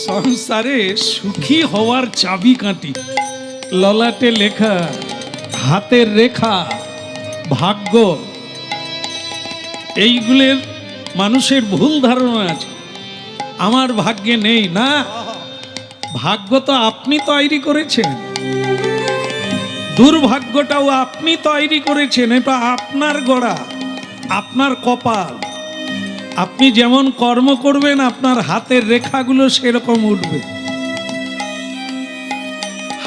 সংসারে সুখী হওয়ার চাবিকাঠি ললাটে লেখা, হাতের রেখা, ভাগ্য, এইগুলোর মানুষের ভুল ধারণা আছে। আমার ভাগ্যে নেই, না, ভাগ্য তো আপনি তৈরি করেছেন, দুর্ভাগ্যটাও আপনি তৈরি করেছেন। এটা আপনার গড়া, আপনার কপাল। আপনি যেমন কর্ম করবেন আপনার হাতের রেখাগুলো সেরকম উঠবে।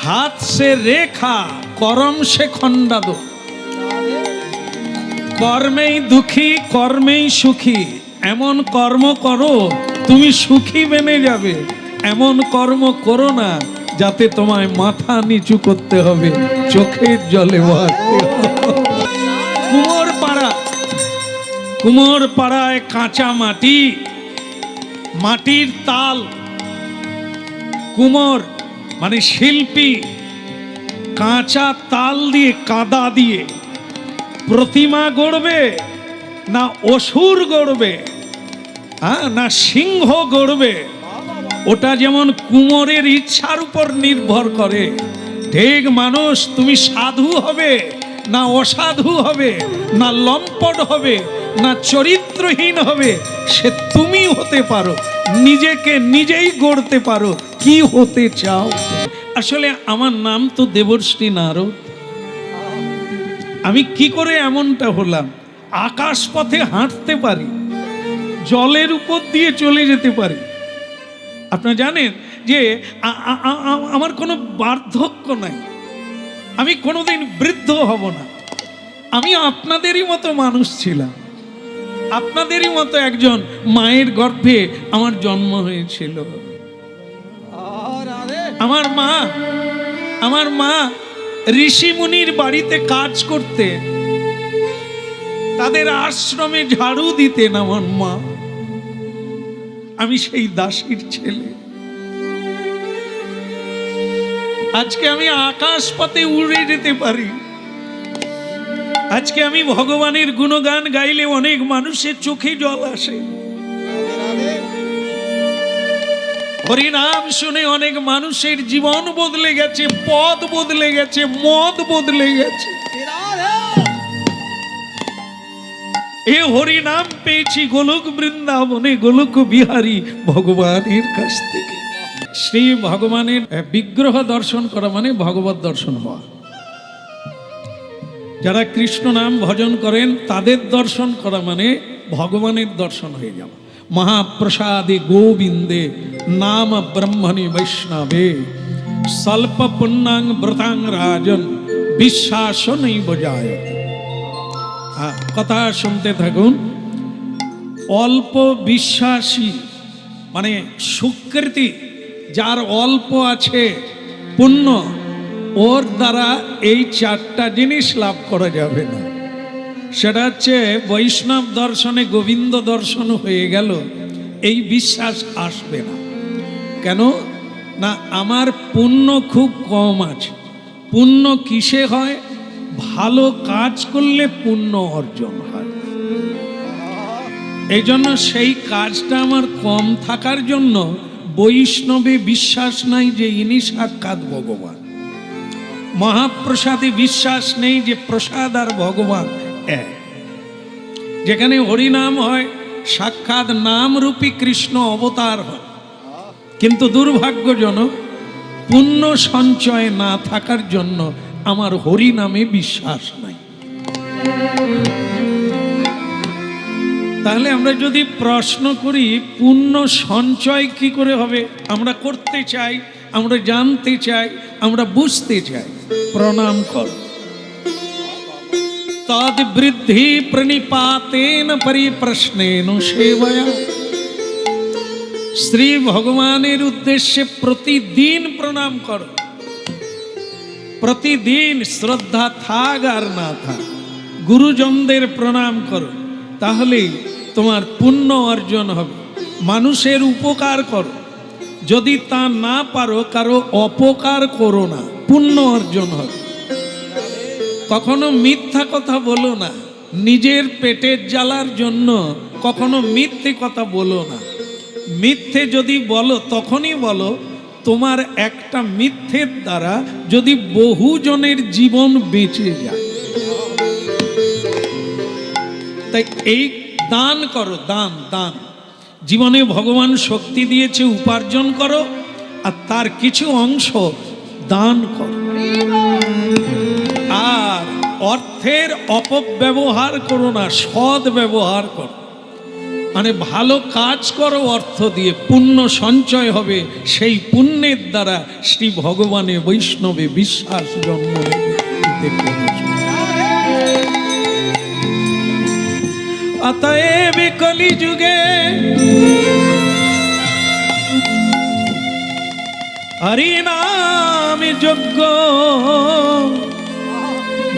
হাত সে রেখা, করম সে খণ্ডাদ। কর্মেই দুঃখী, কর্মেই সুখী। এমন কর্ম করো তুমি সুখী বেনে যাবে, এমন কর্ম করো না যাতে তোমায় মাথা নিচু করতে হবে, চোখের জলে ভাসতে হবে। কুমোর পাড়ায় কাঁচা মাটি, মাটির তাল। কুমোর মানে শিল্পী, কাঁচা তাল দিয়ে, কাদা দিয়ে প্রতিমা গড়বে না অসুর গড়বে, না সিংহ গড়বে, ওটা যেমন কুমোরের ইচ্ছার উপর নির্ভর করে। ঠিক মানুষ, তুমি সাধু হবে না অসাধু হবে, না লম্পট হবে না চরিত্রহীন হবে, সে তুমি হতে পারো, নিজেকে নিজেই গড়তে পারো। কি হতে চাও? আসলে আমার নাম তো দেবর্ষি নারদ। আমি কি করে এমনটা হলাম? আকাশ পথে হাঁটতে পারি, জলের উপর দিয়ে চলে যেতে পারি। আপনারা জানেন যে আমার কোনো বার্ধক্য নাই, আমি কোনোদিন বৃদ্ধ হব না। আমি আপনাদেরই মতো মানুষ ছিলাম, আপনাদেরই মতো একজন মায়ের গর্ভে আমার জন্ম হয়েছিল। আমার মা ঋষি মুনির বাড়িতে কাজ করতে, তাদের আশ্রমে ঝাড়ু দিতেন আমার মা। আমি সেই দাসীর ছেলে। আজকে আমি আকাশ পথে উড়ে যেতে পারি। আজকে আমি ভগবানের গুণগান গাইলে অনেক মানুষের চোখে জল আসে। হরিনাম শুনে অনেক মানুষের জীবন বদলে গেছে, পথ বদলে গেছে, মত বদলে গেছে। এ হরিনাম পেয়েছি গোলক বৃন্দাবনে, গোলক বিহারী ভগবানের কাছ থেকে। শ্রী ভগবানের বিগ্রহ দর্শন করা মানে ভগবত দর্শন হওয়া। যারা কৃষ্ণ নাম ভজন করেন তাদের দর্শন করা মানে ভগবানের দর্শন হয়ে যাওয়া। মহাপ্রসাদে গোবিন্দে নাম ব্রহ্মণি বৈষ্ণবে স্বল্প পুণ্যাং ব্রতাং রাজন বিশ্বাস নৈব জায়তে। কথা শুনতে থাকুন। অল্প বিশ্বাসী মানে সুকৃতি, যার অল্প আছে পুণ্য, ওর দ্বারা এই চারটা জিনিস লাভ করা যাবে না। সেটা হচ্ছে বৈষ্ণব দর্শনে গোবিন্দ দর্শন হয়ে গেল, এই বিশ্বাস আসবে না। কেন না? আমার পুণ্য খুব কম আছে। পুণ্য কিসে হয়? ভালো কাজ করলে পুণ্য অর্জন হয়। এই জন্য সেই কাজটা আমার কম থাকার জন্য বৈষ্ণবে বিশ্বাস নাই যে ইনি সাক্ষাৎ ভগবান। মহাপ্রসাদে বিশ্বাস নেই যে প্রসাদ আর ভগবান এক। যেখানে হরিনাম হয় সাক্ষাৎ নামরূপী কৃষ্ণ অবতার হয়। কিন্তু দুর্ভাগ্যজনক, পুণ্য সঞ্চয় না থাকার জন্য আমার হরিনামে বিশ্বাস নাই। তাহলে আমরা যদি প্রশ্ন করি পুণ্য সঞ্চয় কি করে হবে? আমরা করতে চাই, আমরা জানতে চাই, আমরা বুঝতে চাই। প্রণাম কর। তদ বৃদ্ধি প্রণিপাতেন পরিপ্রশ্নেন সেবয়া। শ্রী ভগবানের উদ্দেশ্যে প্রতিদিন প্রণাম করো। প্রতিদিন শ্রদ্ধা থাক আর না থাক, গুরুজনদের প্রণাম করো, তাহলেই তোমার পুণ্য অর্জন হবে। মানুষের উপকার করো, যদি তা না পারো কারো অপকার করো না, পুণ্য অর্জন হবে। কখনো মিথ্যা কথা বলো না, নিজের পেটের জ্বালার জন্য কখনো মিথ্যে কথা বলো না। মিথ্যে যদি বলো তখনই বলো তোমার একটা মিথ্যের দ্বারা যদি বহুজনের জীবন বেঁচে যায়। তাই এই দান করো, দান দান। জীবনে ভগবান শক্তি দিয়েছে, উপার্জন করো, আর তার কিছু অংশ দান করো। আর অর্থের অপব্যবহার করো না, সৎ ব্যবহার করো। মানে ভালো কাজ করো, অর্থ দিয়ে পুণ্য সঞ্চয় হবে, সেই পুণ্যের দ্বারা শ্রী ভগবানে বৈষ্ণবে বিশ্বাস জন্ম নেবে। অতএব কলি যুগে হরি নাম যজ্ঞ,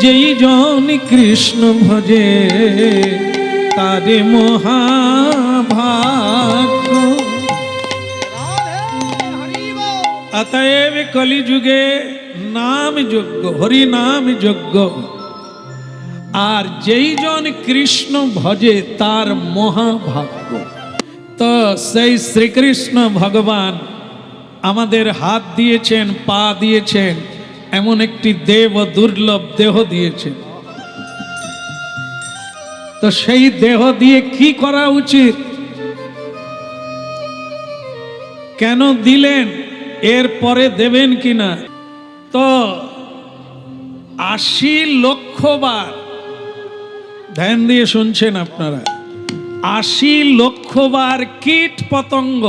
যেই জন কৃষ্ণ ভজে তারে মহাভাগ্য। অতএব কলি যুগে নাম যজ্ঞ, হরি নাম যজ্ঞ, আর যেই জন কৃষ্ণ ভজে তার মহাভাগ্য। তো সেই শ্রীকৃষ্ণ ভগবান আমাদের হাত দিয়েছেন, পা দিয়েছেন, এমন একটি দেব দুর্লভ দেহ দিয়েছেন। তো সেই দেহ দিয়ে কি করা উচিত, কেন দিলেন, এর পরে দেবেন কিনা? তো 80 লক্ষ বার, ধ্যান দিয়ে শুনছেন আপনারা, 80 লক্ষ বার কীট পতঙ্গ,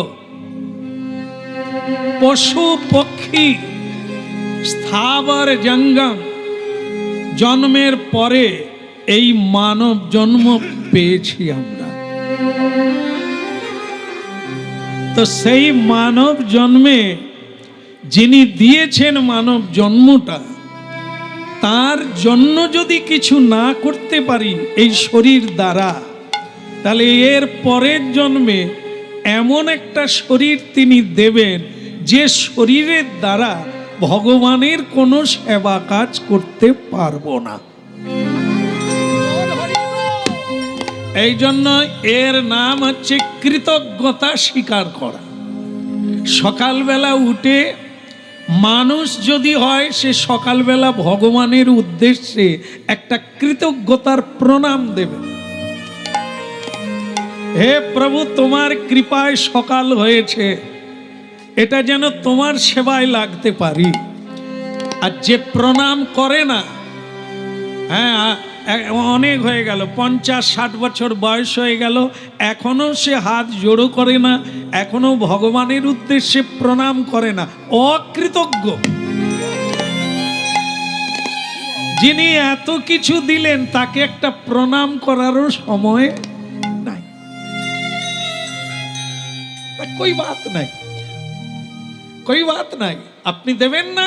পশু পক্ষী, স্থাবর জঙ্গম জন্মের পরে এই মানব জন্ম পেয়েছি আমরা। তো সেই মানব জন্মে যিনি দিয়েছেন মানব জন্মটা, তার জন্য যদি কিছু না করতে পারি এই শরীর দ্বারা, তাহলে এর পরের জন্মে এমন একটা শরীর তিনি দেবেন যে শরীরের দ্বারা ভগবানের কোনো সেবা কাজ করতে পারবো না। এই জন্য এর নাম হচ্ছে কৃতজ্ঞতা স্বীকার করা। সকালবেলা উঠে মানুষ যদি হয়, সে সকালবেলা ভগবানের উদ্দেশ্যে একটা কৃতজ্ঞতার প্রণাম দেবে। হে প্রভু, তোমার কৃপায় সকাল হয়েছে, এটা যেন তোমার সেবায় লাগতে পারি। আর যে প্রণাম করে না, হ্যাঁ অনেক হয়ে গেল, 50-60 বছর বয়স হয়ে গেল, এখনো সে হাত জোড়ো করে না, এখনো ভগবানের উদ্দেশ্যে প্রণাম করে না, অকৃতজ্ঞ। যিনি এত কিছু দিলেন তাকে একটা প্রণাম করারও সময় নাই, कोई बात नहीं, कोई बात नहीं। আপনি দেবেন না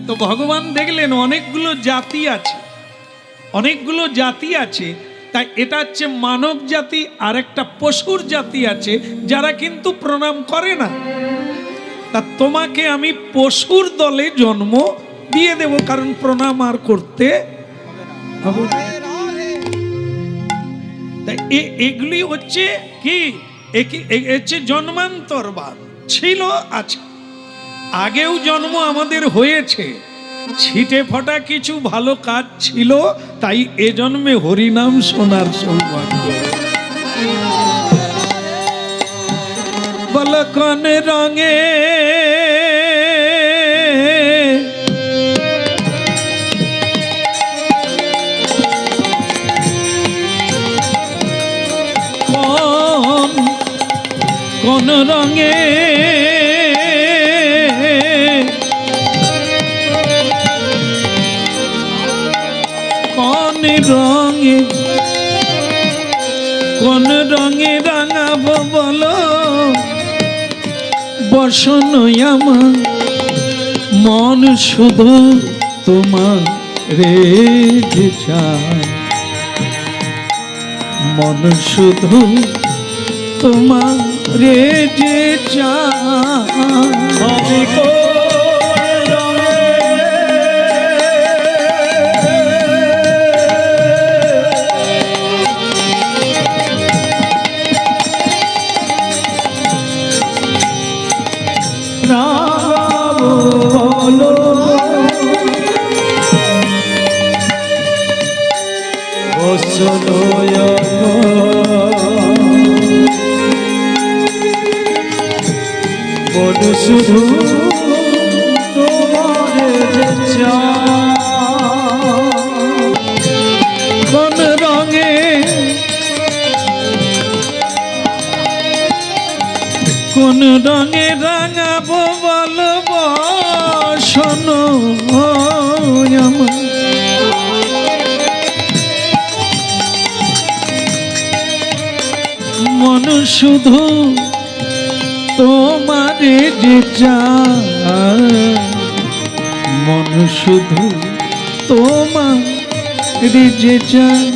তো ভগবান দেখলেন অনেকগুলো জাতি আছে, অনেকগুলো জাতি আছে, তাই এটা হচ্ছে মানব জাতি, আর একটা পশুর জাতি আছে যারা কিন্তু প্রণাম করে না। তা তোমাকে আমি পশুর দলে জন্ম দিয়ে দেব, কারণ প্রণাম আর করতে হবে না। তাই এগুলি হচ্ছে কি, হচ্ছে জন্মান্তরবাদ, ছিল আছে, আগেও জন্ম আমাদের হয়েছে, ছিটে ফোটা কিছু ভালো কাজ ছিল, তাই এ জন্মে হরিনাম শোনার সৌভাগ্য। বল কোন রঙে কোন রঙে রঙে, কোন রঙে রাঙাবো বলো বসন আমার মন শুধু তোমার রে চায়, মন শুধু তোমার রে যে চায়। রাগাবো বলো বলো শুধু কোন রঙে কোন রঙে রাঙাবো বলো শোনো আমার মন শুধু তোমারে যে চায় মন শুধু তোমারে যে চায়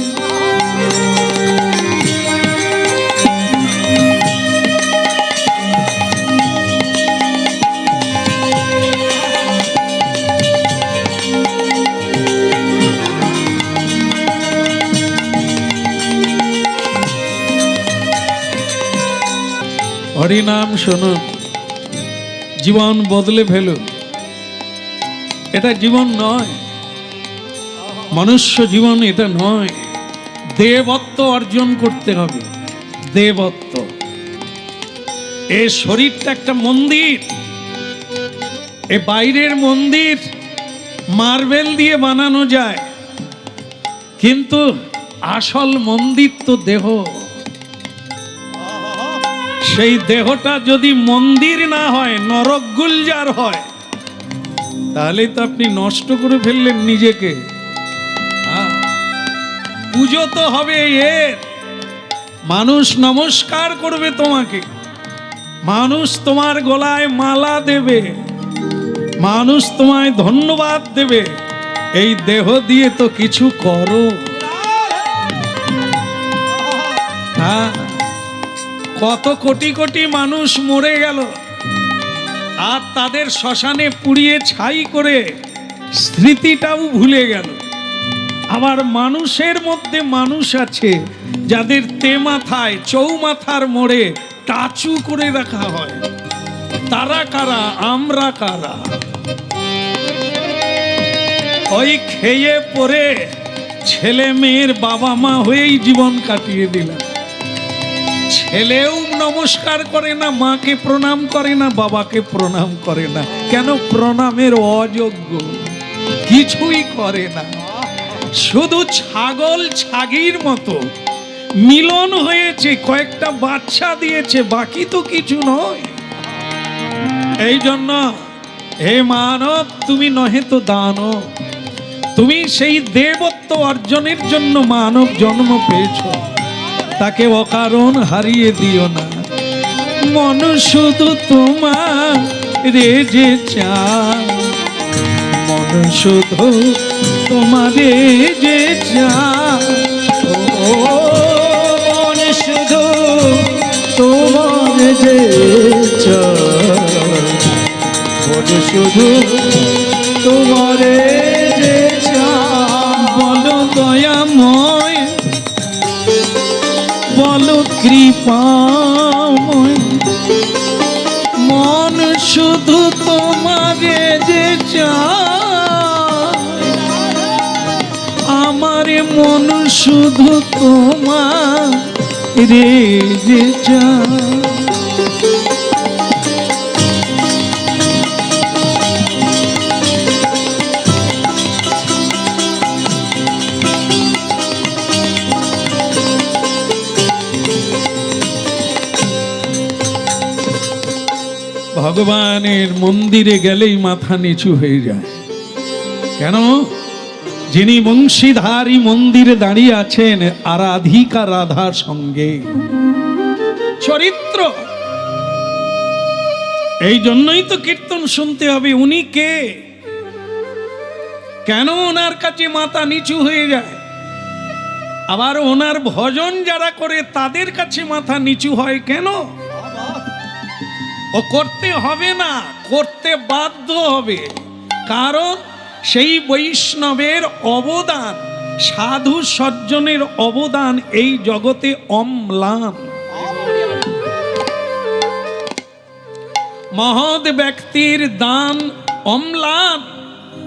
হরিনাম শুনুন, জীবন বদলে ফেলুন। এটা জীবন নয়, মনুষ্য জীবন এটা নয়। দেবত্ব অর্জন করতে হবে, দেবত্ব। এ শরীরটা একটা মন্দির, এ বাইরের মন্দির মার্বেল দিয়ে বানানো যায়, কিন্তু আসল মন্দির তো দেহ। সেই দেহটা যদি মন্দির না হয়, নরক গুলজার হয়, তাহলে তো আপনি নষ্ট করে ফেললেন নিজেকে। পুজো তো হবে এর, মানুষ নমস্কার করবে তোমাকে, মানুষ তোমার গলায় মালা দেবে, মানুষ তোমায় ধন্যবাদ দেবে। এই দেহ দিয়ে তো কিছু করো। হ্যাঁ, কত কোটি কোটি মানুষ মরে গেল, আর তাদের শ্মশানে পুড়িয়ে ছাই করে স্মৃতিটাও ভুলে গেল। আবার মানুষের মধ্যে মানুষ আছে যাদের তেমাথায় চৌমাথার মোড়ে টাচু করে রাখা হয়। তারা কারা, আমরা কারা? ওই খেয়ে পরে ছেলে মেয়ের বাবা মা হয়েই জীবন কাটিয়ে দিলাম। ছেলেও নমস্কার করে না, মাকে প্রণাম করে না, বাবাকে প্রণাম করে না। কেন? প্রণামের অযোগ্য, কিছুই করে না। শুধু ছাগল ছাগির মতো মিলন হয়েছে, কয়েকটা বাচ্চা দিয়েছে, বাকি তো কিছু নয়। এই জন্য হে মানব, তুমি নহে তো দানব, তুমি সেই দেবত্ব অর্জনের জন্য মানব জন্ম পেয়েছ, তাকে অকারণ হারিয়ে দিও না। মন শুধু তোমার রে যে চায়, মন শুধু তোমারে যে চায়, ও মন শুধু তোমার যে চায়, মন শুধু তোমারে যে চায়। বলো দয়াময়, বলো কৃপাময়, মন শুধু তোমারে যে চায়, আমার মন শুধু তোমার রে যে চায়। ভগবানের মন্দিরে গেলেই মাথা নিচু হয়ে যায়। কেন? যিনি বংশীধারী মন্দিরে দাঁড়িয়ে আছেন আরাধিকা রাধার সঙ্গে। চরিত্র, এই জন্যই তো কীর্তন শুনতে হবে। উনি কে? কেন ওনার কাছে মাথা নিচু হয়ে যায়? আবার ওনার ভজন যারা করে তাদের কাছে মাথা নিচু হয় কেন? ও করতে হবে না, করতে বাধ্য হবে। কারণ সেই বৈষ্ণবের অবদান, সাধু সজ্জনের অবদান এই জগতে অম্লান। মহৎ ব্যক্তির দান অম্লান,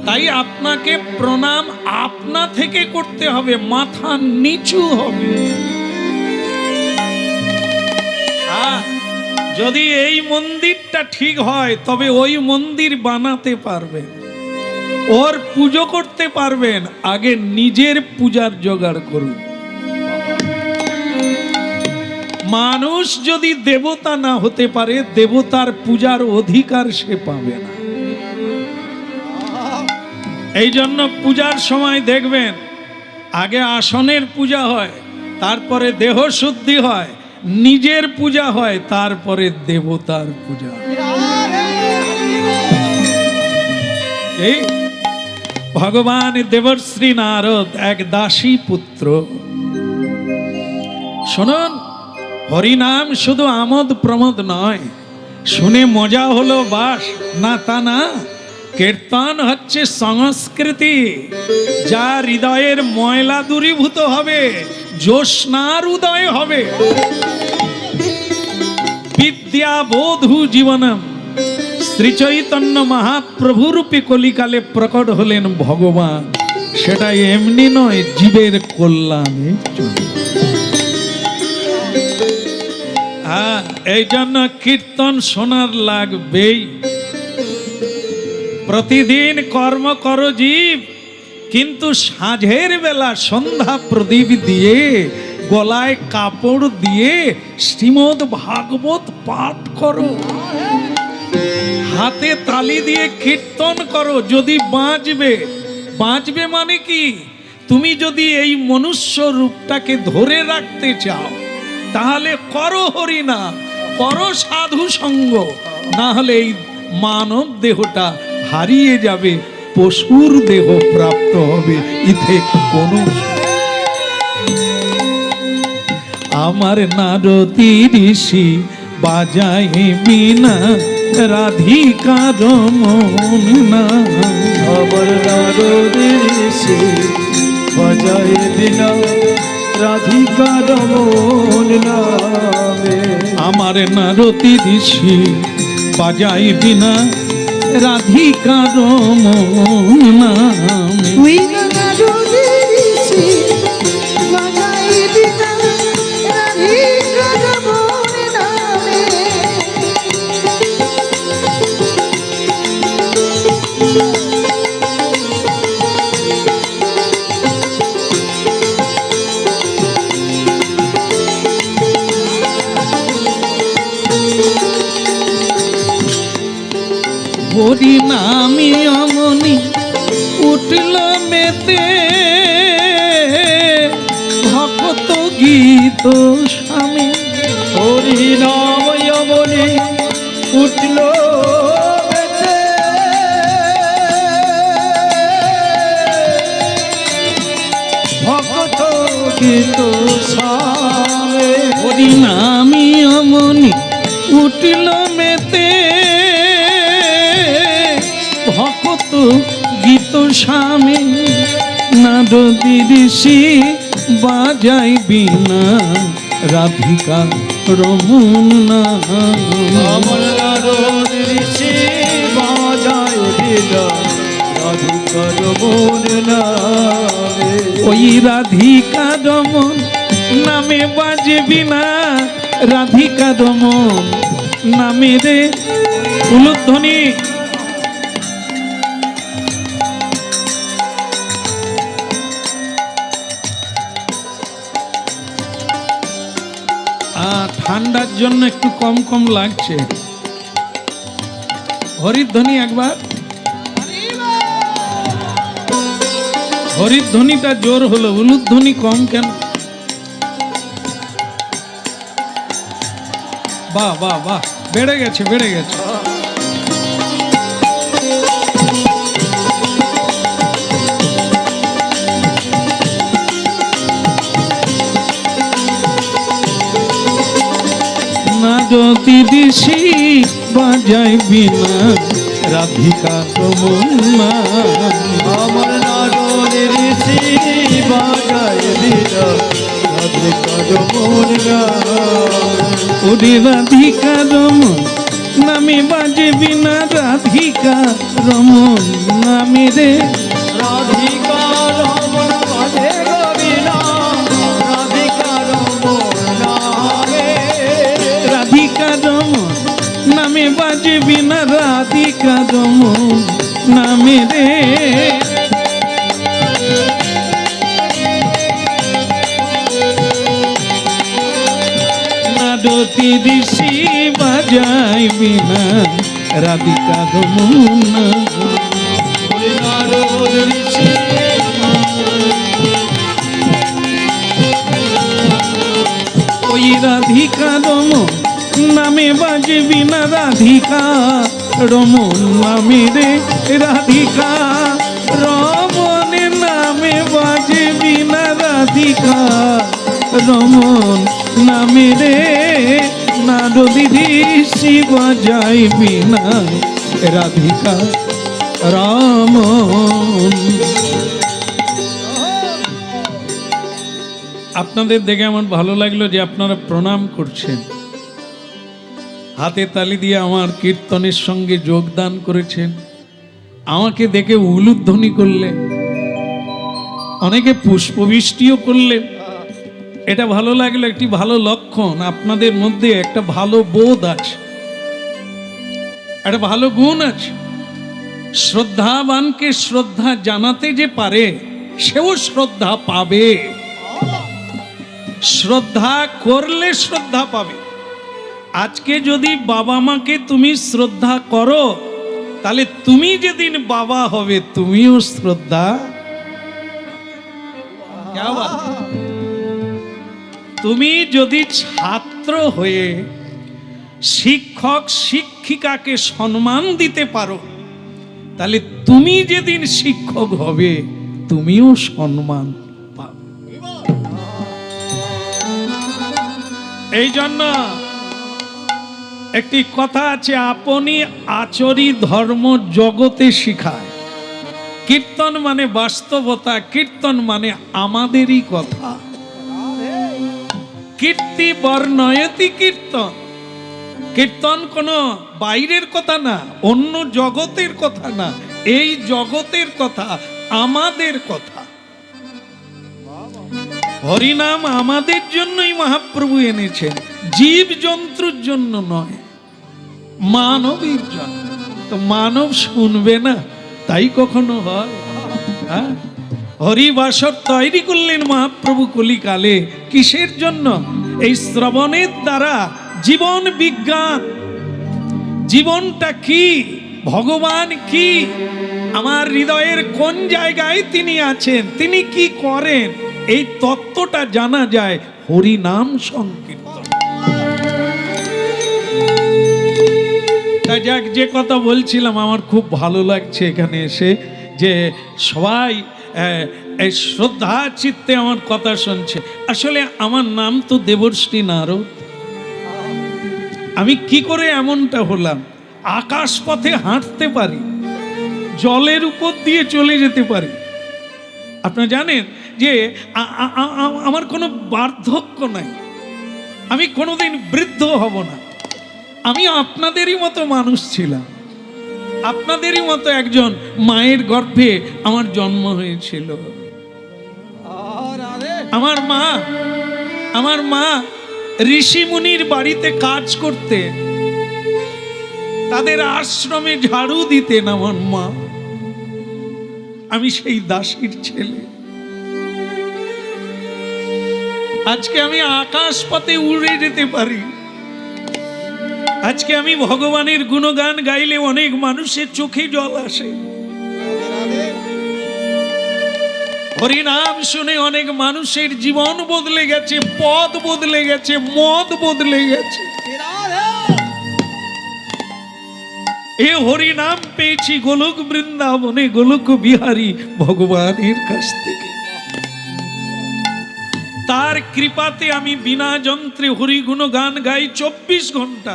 তাই আপনাকে প্রণাম আপনা থেকে করতে হবে, মাথা নিচু হবে। যদি এই মন্দিরটা ঠিক হয় তবে ওই মন্দির বানাতে পারবেন, ওর পুজো করতে পারবেন। আগে নিজের পূজার জোগাড় করুন। মানুষ যদি দেবতা না হতে পারে, দেবতার পূজার অধিকার সে পাবে না। এই জন্য পূজার সময় দেখবেন আগে আসনের পূজা হয়, তারপরে দেহ শুদ্ধি হয়, নিজের পূজা হয়, তারপরে দেবতার পূজা। এই ভগবান দেবশ্রী নারদ এক দাসী পুত্র। শুনুন, হরিনাম শুধু আমোদ প্রমোদ নয়, শুনে মজা হলো বাস না, তা না। কীর্তন হচ্ছে সংস্কৃতি, যা হৃদয়ের ময়লা দূরীভূত হবে, জ্যোৎস্নার উদয় হবে। বিদ্যা বোধু জীবনম, শ্রী চৈতন্য মহাপ্রভু রূপে কলিকালে প্রকট হলেন ভগবান। সেটা এমনি নয়, জীবের কল্যাণে চলে। এই জন্য কীর্তন শোনার লাগবেই। প্রতিদিন কর্ম করো জীব, কিন্তু সাঁঝের বেলা সন্ধ্যা প্রদীপ দিয়ে, গলায় কাপড় দিয়ে শ্রীমদ ভাগবত পাঠ করো, হাতে তালি দিয়ে কীর্তন করো। যদি বাঁচবে, বাঁচবে মানে কি? তুমি যদি এই মনুষ্য রূপটাকে ধরে রাখতে চাও, তাহলে করো হরিনাম, করো সাধু সঙ্গ, না হলে এই মানব দেহটা হারিয়ে যাবে, পশুর দেহ প্রাপ্ত হবে। ইথে কোনো আমার নারদী ঋষি বাজায় বিনা রাধিকার মন না, আমার নারদী ঋষি বাজায় বিনা রাধিকার মন নামে। আমার নারদী ঋষি বাজায় বিনা রাধিকার মন নামে। হরি নামি অমনি উঠল মেতে, ভক্ত গীত স্বামী। হরি নাম অমনি উঠল মেতে, ভক্ত গীত স্বামী। হরি নামি অমনি উঠল মেতে, ভক্ত গীত স্বামী। নারদী ঋষি বাজাই বিনা রাধিকা রমন নাম। আমার নারদী ঋষি বাজায় বিনা রাধিকা রমন নামে। ওই রাধিকা রমন নামে বাজে বিনা রাধিকা রমন নামে রে উলুধ্বনি। ঠান্ডার জন্য একটু কম কম লাগছে। হরিধ্বনি একবার, হরিধ্বনিটা জোর হলো, উলুধ্বনি কম কেন? বাহ বাহ বাহ, বেড়ে গেছে বেড়ে গেছে। নারদী ঋষি বাজায় বিনা রাধিকা রমন নাম। আমার নারদী ঋষি বাজায় বিনা রাধিকা রমন নামে। ওরে রাধিকা রমন নামে নামে বাজে বিনা রাধিকা রমন নামে রে। রাধিকা রমন বাজে গোবিনা, রাধিকা রমন নামে। রাধিকা রমন নামে বাজে বিনা রাধিকা রমন নামে রে। নারদী ঋষি বাজায় বিনা রাধিকা রমন নামে। নারদ ঋষি ওই রাধিকা রমন নামে বাজে বিনা রাধিকা রমন নামে রে। রাধিকা রমনের নামে বাজে বিনা রাধিকা রমন নামে রে। নারদী ঋষি বাজায় বিনা রাধিকা রমন। আপনাদের দেখে আমার ভালো লাগলো যে আপনারা প্রণাম করছেন, হাতে তালি দিয়ে আমার কীর্তনের সঙ্গে যোগদান করেছেন, আমাকে দেখে উলুধ্বনি করলেন, অনেকে পুষ্পবৃষ্টিও করলেন। এটা ভালো লাগলো, একটি ভালো লক্ষণ। আপনাদের মধ্যে একটা ভালো বোধ আছে, একটা ভালো গুণ আছে। শ্রদ্ধাবানকে শ্রদ্ধা জানাতে যে পারে সেও শ্রদ্ধা পাবে। শ্রদ্ধা করলে শ্রদ্ধা পাবে। আজকে যদি বাবা মাকে তুমি শ্রদ্ধা করো, তাহলে তুমি যেদিন বাবা হবে তুমিও শ্রদ্ধা। তুমি যদি ছাত্র হয়ে শিক্ষক শিক্ষিকাকে সম্মান দিতে পারো, তাহলে তুমি যেদিন শিক্ষক হবে তুমিও সম্মান পাবে। এই জন্য একটি কথা আছে, আপনি আচরি ধর্ম জগতে শিখায়। কীর্তন মানে বাস্তবতা, কীর্তন মানে আমাদেরই কথা। কীর্তি বর্ণয়তি কীর্তন। কীর্তন কোনো বাইরের কথা না, অন্য জগতের কথা না, এই জগতের কথা, আমাদের কথা। হরিনাম আমাদের জন্যই মহাপ্রভু এনেছেন, জীব জন্তুর জন্য নয়, মানবের জন্য। তো মানব শুনবে না, তাই কখনো হয়? হ্যাঁ, হরিবাসর তৈরি করলেন মহাপ্রভু কলিকালে। কিসের জন্য? এই শ্রবণের দ্বারা জীবন বিজ্ঞান, জীবনটা কি, ভগবান কি, আমার হৃদয়ের কোন জায়গায় তিনি আছেন, তিনি কি করেন, এই তত্ত্বটা জানা যায় হরি নাম সংকীর্তন। তাই যাক, যে কথা বলছিলাম, আমার খুব ভালো লাগছে এখানে এসে যে সবাই এই শ্রদ্ধা চিত্তে আমার কথা শুনছে। আসলে আমার নাম তো দেবশ্রী নারদ। আমি কি করে এমনটা হলাম? আকাশ পথে হাঁটতে পারি, জলের উপর দিয়ে চলে যেতে পারি। আপনারা জানেন যে আমার কোনো বার্ধক্য নাই, আমি কোনোদিন বৃদ্ধ হব না। আমি আপনাদেরই মতো মানুষ ছিলাম, আপনাদেরই মতো একজন মায়ের গর্ভে আমার জন্ম হয়েছিল। আমার মা ঋষি মুনির বাড়িতে কাজ করতে, তাদের আশ্রমে ঝাড়ু দিতেন আমার মা। আমি সেই দাসীর ছেলে। আজকে আমি আকাশ পথে উড়ে যেতে পারি। আজকে আমি ভগবানের গুণগান গাইলে অনেক মানুষের চোখে জল আসে। হরিনাম শুনে অনেক মানুষের জীবন বদলে গেছে, পথ বদলে গেছে, মত বদলে গেছে। এ হরিনাম পেয়েছি গোলক বৃন্দাবনে, গোলক বিহারী ভগবানের কাছ থেকে। তার কৃপাতে আমি বিনা যন্ত্রে হরি গুণগান গাই 24 ঘন্টা।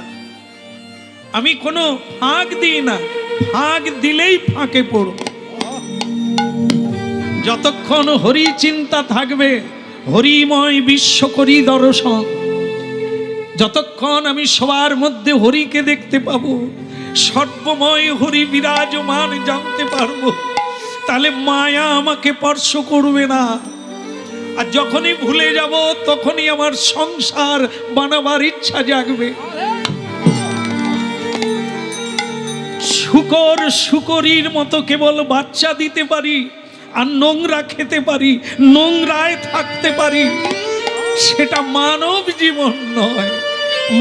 আমি কোনো ফাঁক দিই না, ফাঁক দিলেই ফাঁকে পড়ব। যতক্ষণ হরি চিন্তা থাকবে, হরিময় বিশ্ব করি দর্শন, যতক্ষণ আমি সবার মধ্যে হরিকে দেখতে পাবো, সর্বময় হরি বিরাজমান জানতে পারবো, তাহলে মায়া আমাকে স্পর্শ করবে না। আর যখনই ভুলে যাব তখনই আমার সংসার বানাবার ইচ্ছা জাগবে। শুকর শুকরির মতো কেবল বাচ্চা দিতে পারি, আর নোংরা খেতে পারি, নোংরায় থাকতে পারি, সেটা মানব জীবন নয়।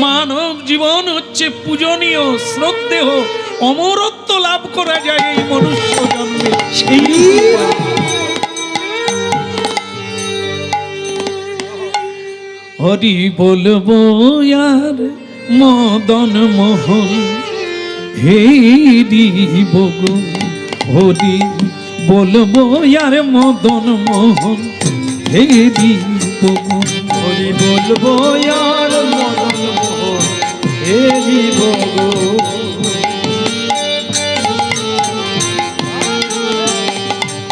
মানব জীবন হচ্ছে পূজনীয়, শ্রদ্ধেয়, অমরত্ব লাভ করা যায় এই মনুষ্য জন্মে। সেই হরি বলবো আর মদন মোহন হেরি বগু, হরি বলবো আর মদন মোহন হেরি বগু, হরি বলবো আর মদন মোহন হেরি বগু,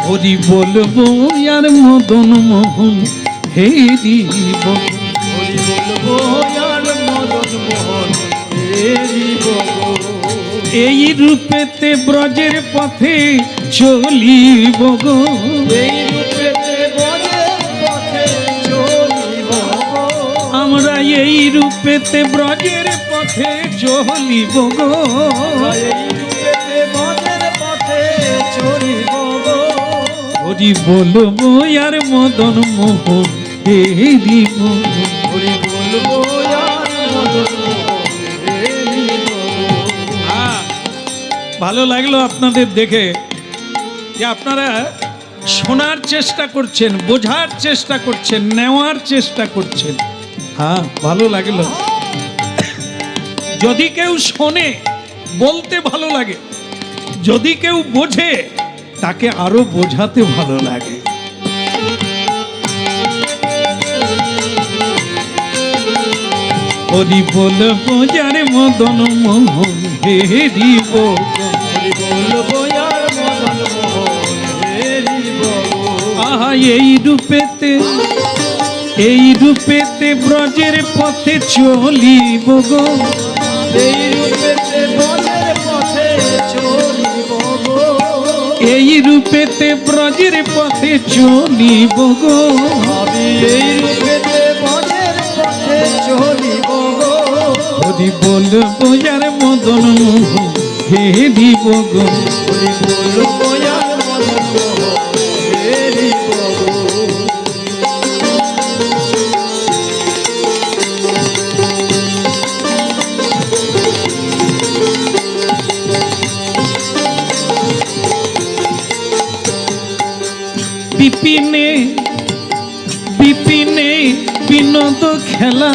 হরি বলবো আর মদন মোহন হেরি বগু, হরি বলবো আর মদন মোহন হেরি বগু, এই রূপেতে ব্রজের পথে চলিব গো, এই রূপেতে ব্রজের পথে চলিব গো, আমরা এই রূপেতে ব্রজের পথে চলিব গো, এই রূপেতে ব্রজের পথে চলিব গো, হরি বলবো আর মদন মোহন হেরি বগু। হরি বলবো আর মদন মোহন হেরি বগু। ভালো লাগলো আপনাদের দেখে যে আপনারা শোনার চেষ্টা করছেন, বোঝার চেষ্টা করছেন, নেওয়ার চেষ্টা করছেন। হ্যাঁ, ভালো লাগলো। যদি কেউ শোনে বলতে ভালো লাগে, যদি কেউ বোঝে তাকে আরো বোঝাতে ভালো লাগে। হরি বলবো যারে মদন মোহন হেরি বগু, হরি বলবো আর মদন মোহন হেরি বগু, আহা এই রূপেতে ব্রজের পথে চলিব গো, এই রূপেতে ব্রজের পথে চলিব গো, এই রূপেতে ব্রজের পথে চলিব গো, আমি এই রূপেতে ব্রজের পথে চলিব গো, হরি বলবো যার মদন মোহন হেরি বগু, হরি বলবো আর মদন মোহন হেরি বগু, বিপিনে বিপিনে বিনোদ খেলা,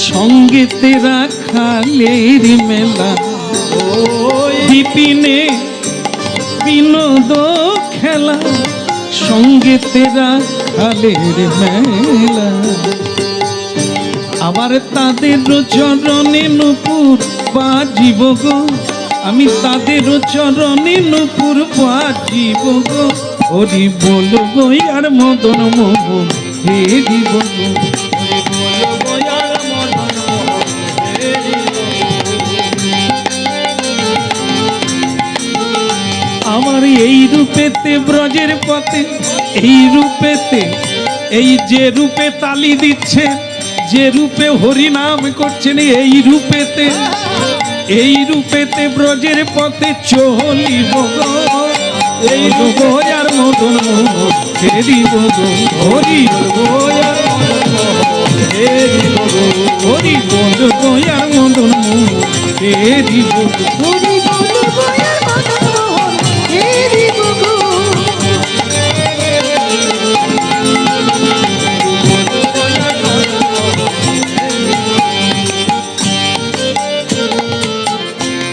সঙ্গীতে রাখালের মেলা, বিপিনে বিনোদ খেলা, সঙ্গীতে রাখালের মেলা, আবার তাদের চরণে নূপুর বাজিব গো, আমি তাদের চরণে নূপুর বাজিব গো, হরি বলবো আর মদন মোহন হেরি বগু, হরি বলবো আর মদন মোহন হেরি বগু, আমার এই রূপেতে ব্রজের পথে, এই রূপেতে, এই যে রূপে তালি দিচ্ছে, যে রূপে হরি নাম করছেন, এই রূপেতে ব্রজের পথে চলিব গো, এই বলবো আর মদন মোহন হেরি বগু, হরি বলবো আর মদন মোহন হেরি বগু, হরি বলবো আর মদন মোহন হেরি বগু, হরি বলবো আর মদন মোহন হেরি বগু।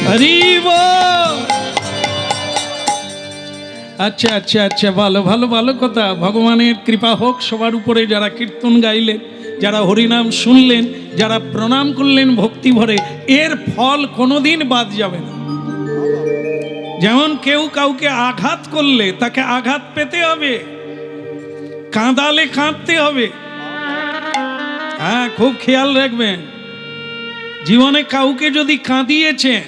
হরি বল। আচ্ছা আচ্ছা আচ্ছা, ভালো ভালো ভালো কথা। ভগবানের কৃপা হোক সবার উপরে, যারা কীর্তন গাইলেন, যারা হরিনাম শুনলেন, যারা প্রণাম করলেন ভক্তি ভরে, এর ফল কোনোদিন বাদ যাবে না। যেমন কেউ কাউকে আঘাত করলে তাকে আঘাত পেতে হবে, কাঁদালে কাঁদতে হবে। হ্যাঁ, খুব খেয়াল রাখবেন। জীবনে কাউকে যদি কাঁদিয়েছেন,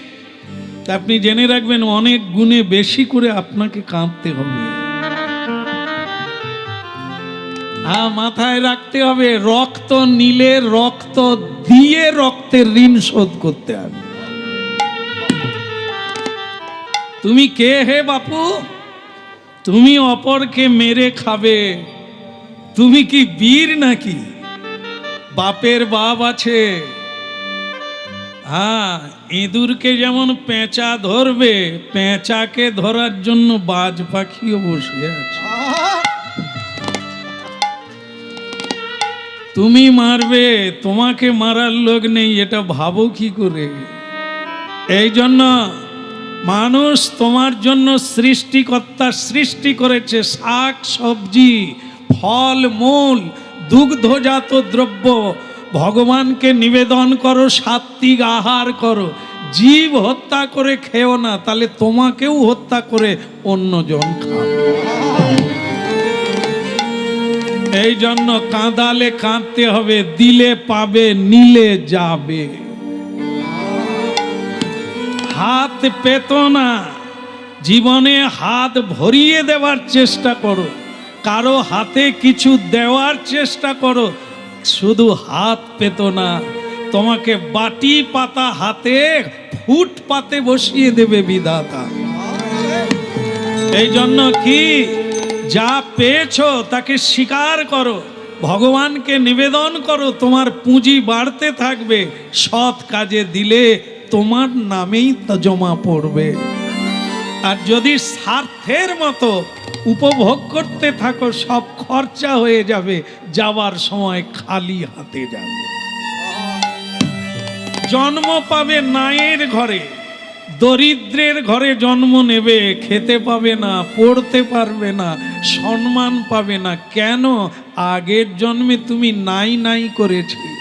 তা আপনি জেনে রাখবেন অনেক গুণে বেশি করে আপনাকে কাঁদতে হবে। হ্যাঁ, মাথায় রাখতে হবে, রক্ত নিলে রক্ত দিয়ে রক্তের ঋণ শোধ করতে হবে। তুমি কে হে বাপু? তুমি অপরকে মেরে খাবে? তুমি কি বীর নাকি? বাপের বাপ আছে। হ্যাঁ, ইঁদুরকে যেমন পেঁচা ধরবে, পেঁচাকে ধরার জন্য বাজ পাখিও বসে আছে। তুমি মারবে, তোমাকে মারার লোক নেই, এটা ভাবো কি করে? এই জন্য মানুষ তোমার জন্য সৃষ্টিকর্তা সৃষ্টি করেছে শাক সবজি, ফল মূল, দুগ্ধজাত দ্রব্য। ভগবানকে নিবেদন করো, সাত্বিক আহার করো, জীব হত্যা করে খেও না, তাহলে তোমাকেও হত্যা করে অন্যজন খাবে। এই জন্য কাঁদালে কাঁদতে হবে, দিলে পাবে, নিলে যাবে। হাত পেত না, জীবনে হাত ভরিয়ে দেওয়ার চেষ্টা করো। কারো হাতে কিছু দেওয়ার চেষ্টা করো, শুধু হাত পেত না, তোমাকে বাটি পাতা হাতে ফুটপাতে বসিয়ে দেবে বিধাতা। এই জন্য কি, যা পেয়েছো তাকে স্বীকার করো, ভগবানকে নিবেদন করো, তোমার পুঁজি বাড়তে থাকবে। সৎ কাজে দিলে তোমার নামেই তা জমা পড়বে। আর যদি স্বার্থের মতো উপভোগ করতে থাকো, সব খরচা হয়ে যাবে, যাওয়ার সময় খালি হাতে যাবে। জন্ম পাবে নায়ের ঘরে, দরিদ্রের ঘরে জন্ম নেবে, খেতে পাবে না, পড়তে পারবে না, সম্মান পাবে না। কেন? আগের জন্মে তুমি নাই নাই করেছিলে,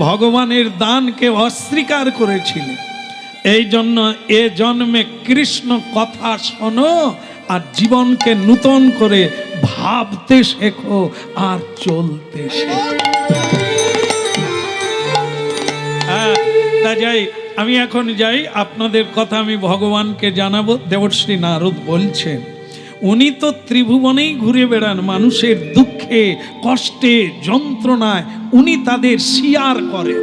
ভগবানের দানকে অস্বীকার করেছিলে। এই জন্য এ জন্মে কৃষ্ণ কথা শোনো আর জীবনকে নূতন করে ভাবতে শেখো আর চলতে শেখো। হ্যাঁ, তা যাই, আমি এখন যাই, আপনাদের কথা আমি ভগবানকে জানাবো। দেবশ্রী নারদ বলছেন, উনি তো ত্রিভুবনেই ঘুরে বেড়ান, মানুষের দুঃখে কষ্টে যন্ত্রণায় উনি তাদের শিয়ার করেন,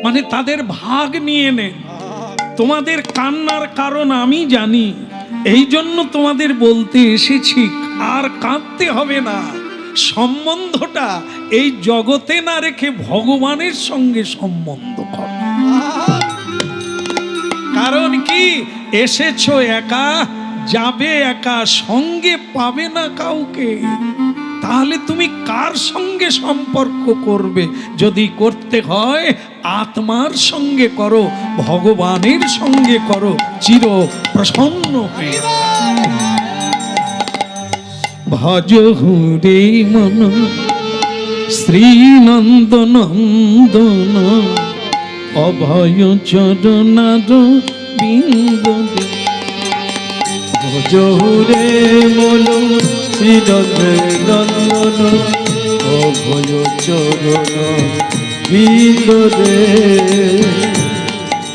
মানে তাদের ভাগ নিয়ে নেন। তোমাদের কান্নার কারণ আমি জানি, এই জন্য তোমাদের বলতে এসেছি, আর কাঁদতে হবে না। সম্বন্ধটা এই জগতে না রেখে ভগবানের সঙ্গে সম্বন্ধ করো। কারণ কি, এসেছো একা, যাবে একা, সঙ্গে পাবে না কাউকে। তাহলে তুমি কার সঙ্গে সম্পর্ক করবে? যদি করতে হয় আত্মার সঙ্গে করো, ভগবানের সঙ্গে করো, চির প্রসন্ন হয়ে। ভজ হুরে মন শ্রীনন্দ নন্দন, অভয় চরণার বিন্দ। ভজ রে মন শ্রীনন্দন, অভয় চরণ বিন্দরে।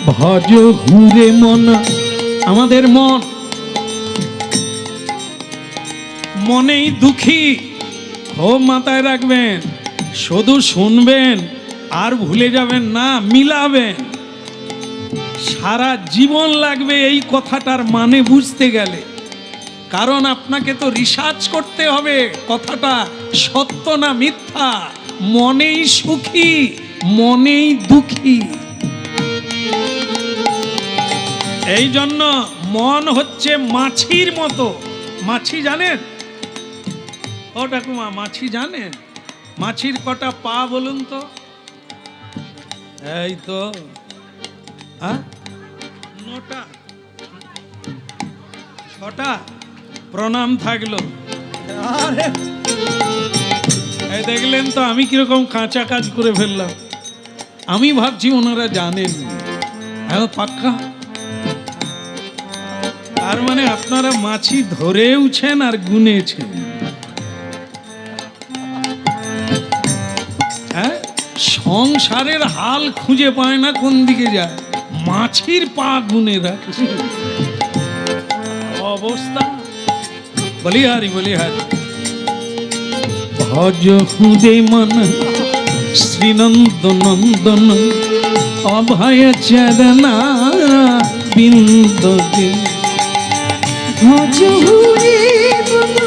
ভজ হুরে মন, আমাদের মন, মনেই দুঃখী, খুব মাথায় রাখবেন। শুধু শুনবেন আর ভুলে যাবেন না, মিলাবেন। সারা জীবন লাগবে এই কথাটার মানে বুঝতে গেলে, কারণ আপনাকে তো রিসার্চ করতে হবে কথাটা সত্য না মিথ্যা। মনেই সুখী, মনেই দুঃখী। এই জন্য মন হচ্ছে মাছির মতো। মাছি জানেন? ও ঠাকুমা, মাছি জানেন? মাছির কটা পা বলুন তো? এই তো, নটা, ছটা। প্রণাম থাকলো। এই দেখলেন তো আমি কিরকম কাঁচা কাজ করে ফেললাম। আমি ভাবছি ওনারা জানেন, হ্যাঁ পাক্কা। তার মানে আপনারা মাছি ধরেওছেন আর গুনেছেন। হ্যাঁ, সংসারের হাল খুঁজে পায় না কোন দিকে যায়, মাছির পা গুনে রাখছে অবস্থা। বলিহারি বলিহারি। ভজ হুদে মন শ্রীনন্দ নন্দন অভয় চরণা বিন্দে। ভজ হুরে মন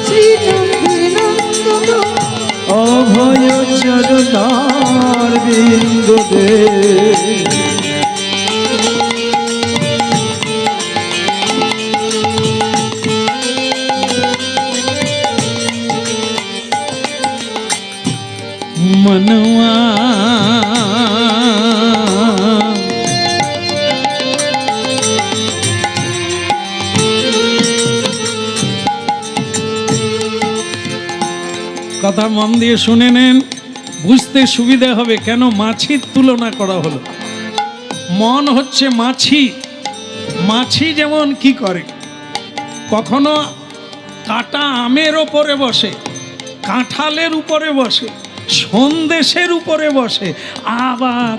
শ্রীনন্দন অভয় চরণার বিন্দুতে। मनवा কথা মন দিয়ে শুনে নেন, বুঝতে সুবিধা হবে কেন মাছির তুলনা করা হলো। মন হচ্ছে মাছি। মাছি যেমন কি করে, কখনো কাটা আমের ওপরে বসে, কাঁঠালের উপরে বসে, সন্দেশের উপরে বসে, আবার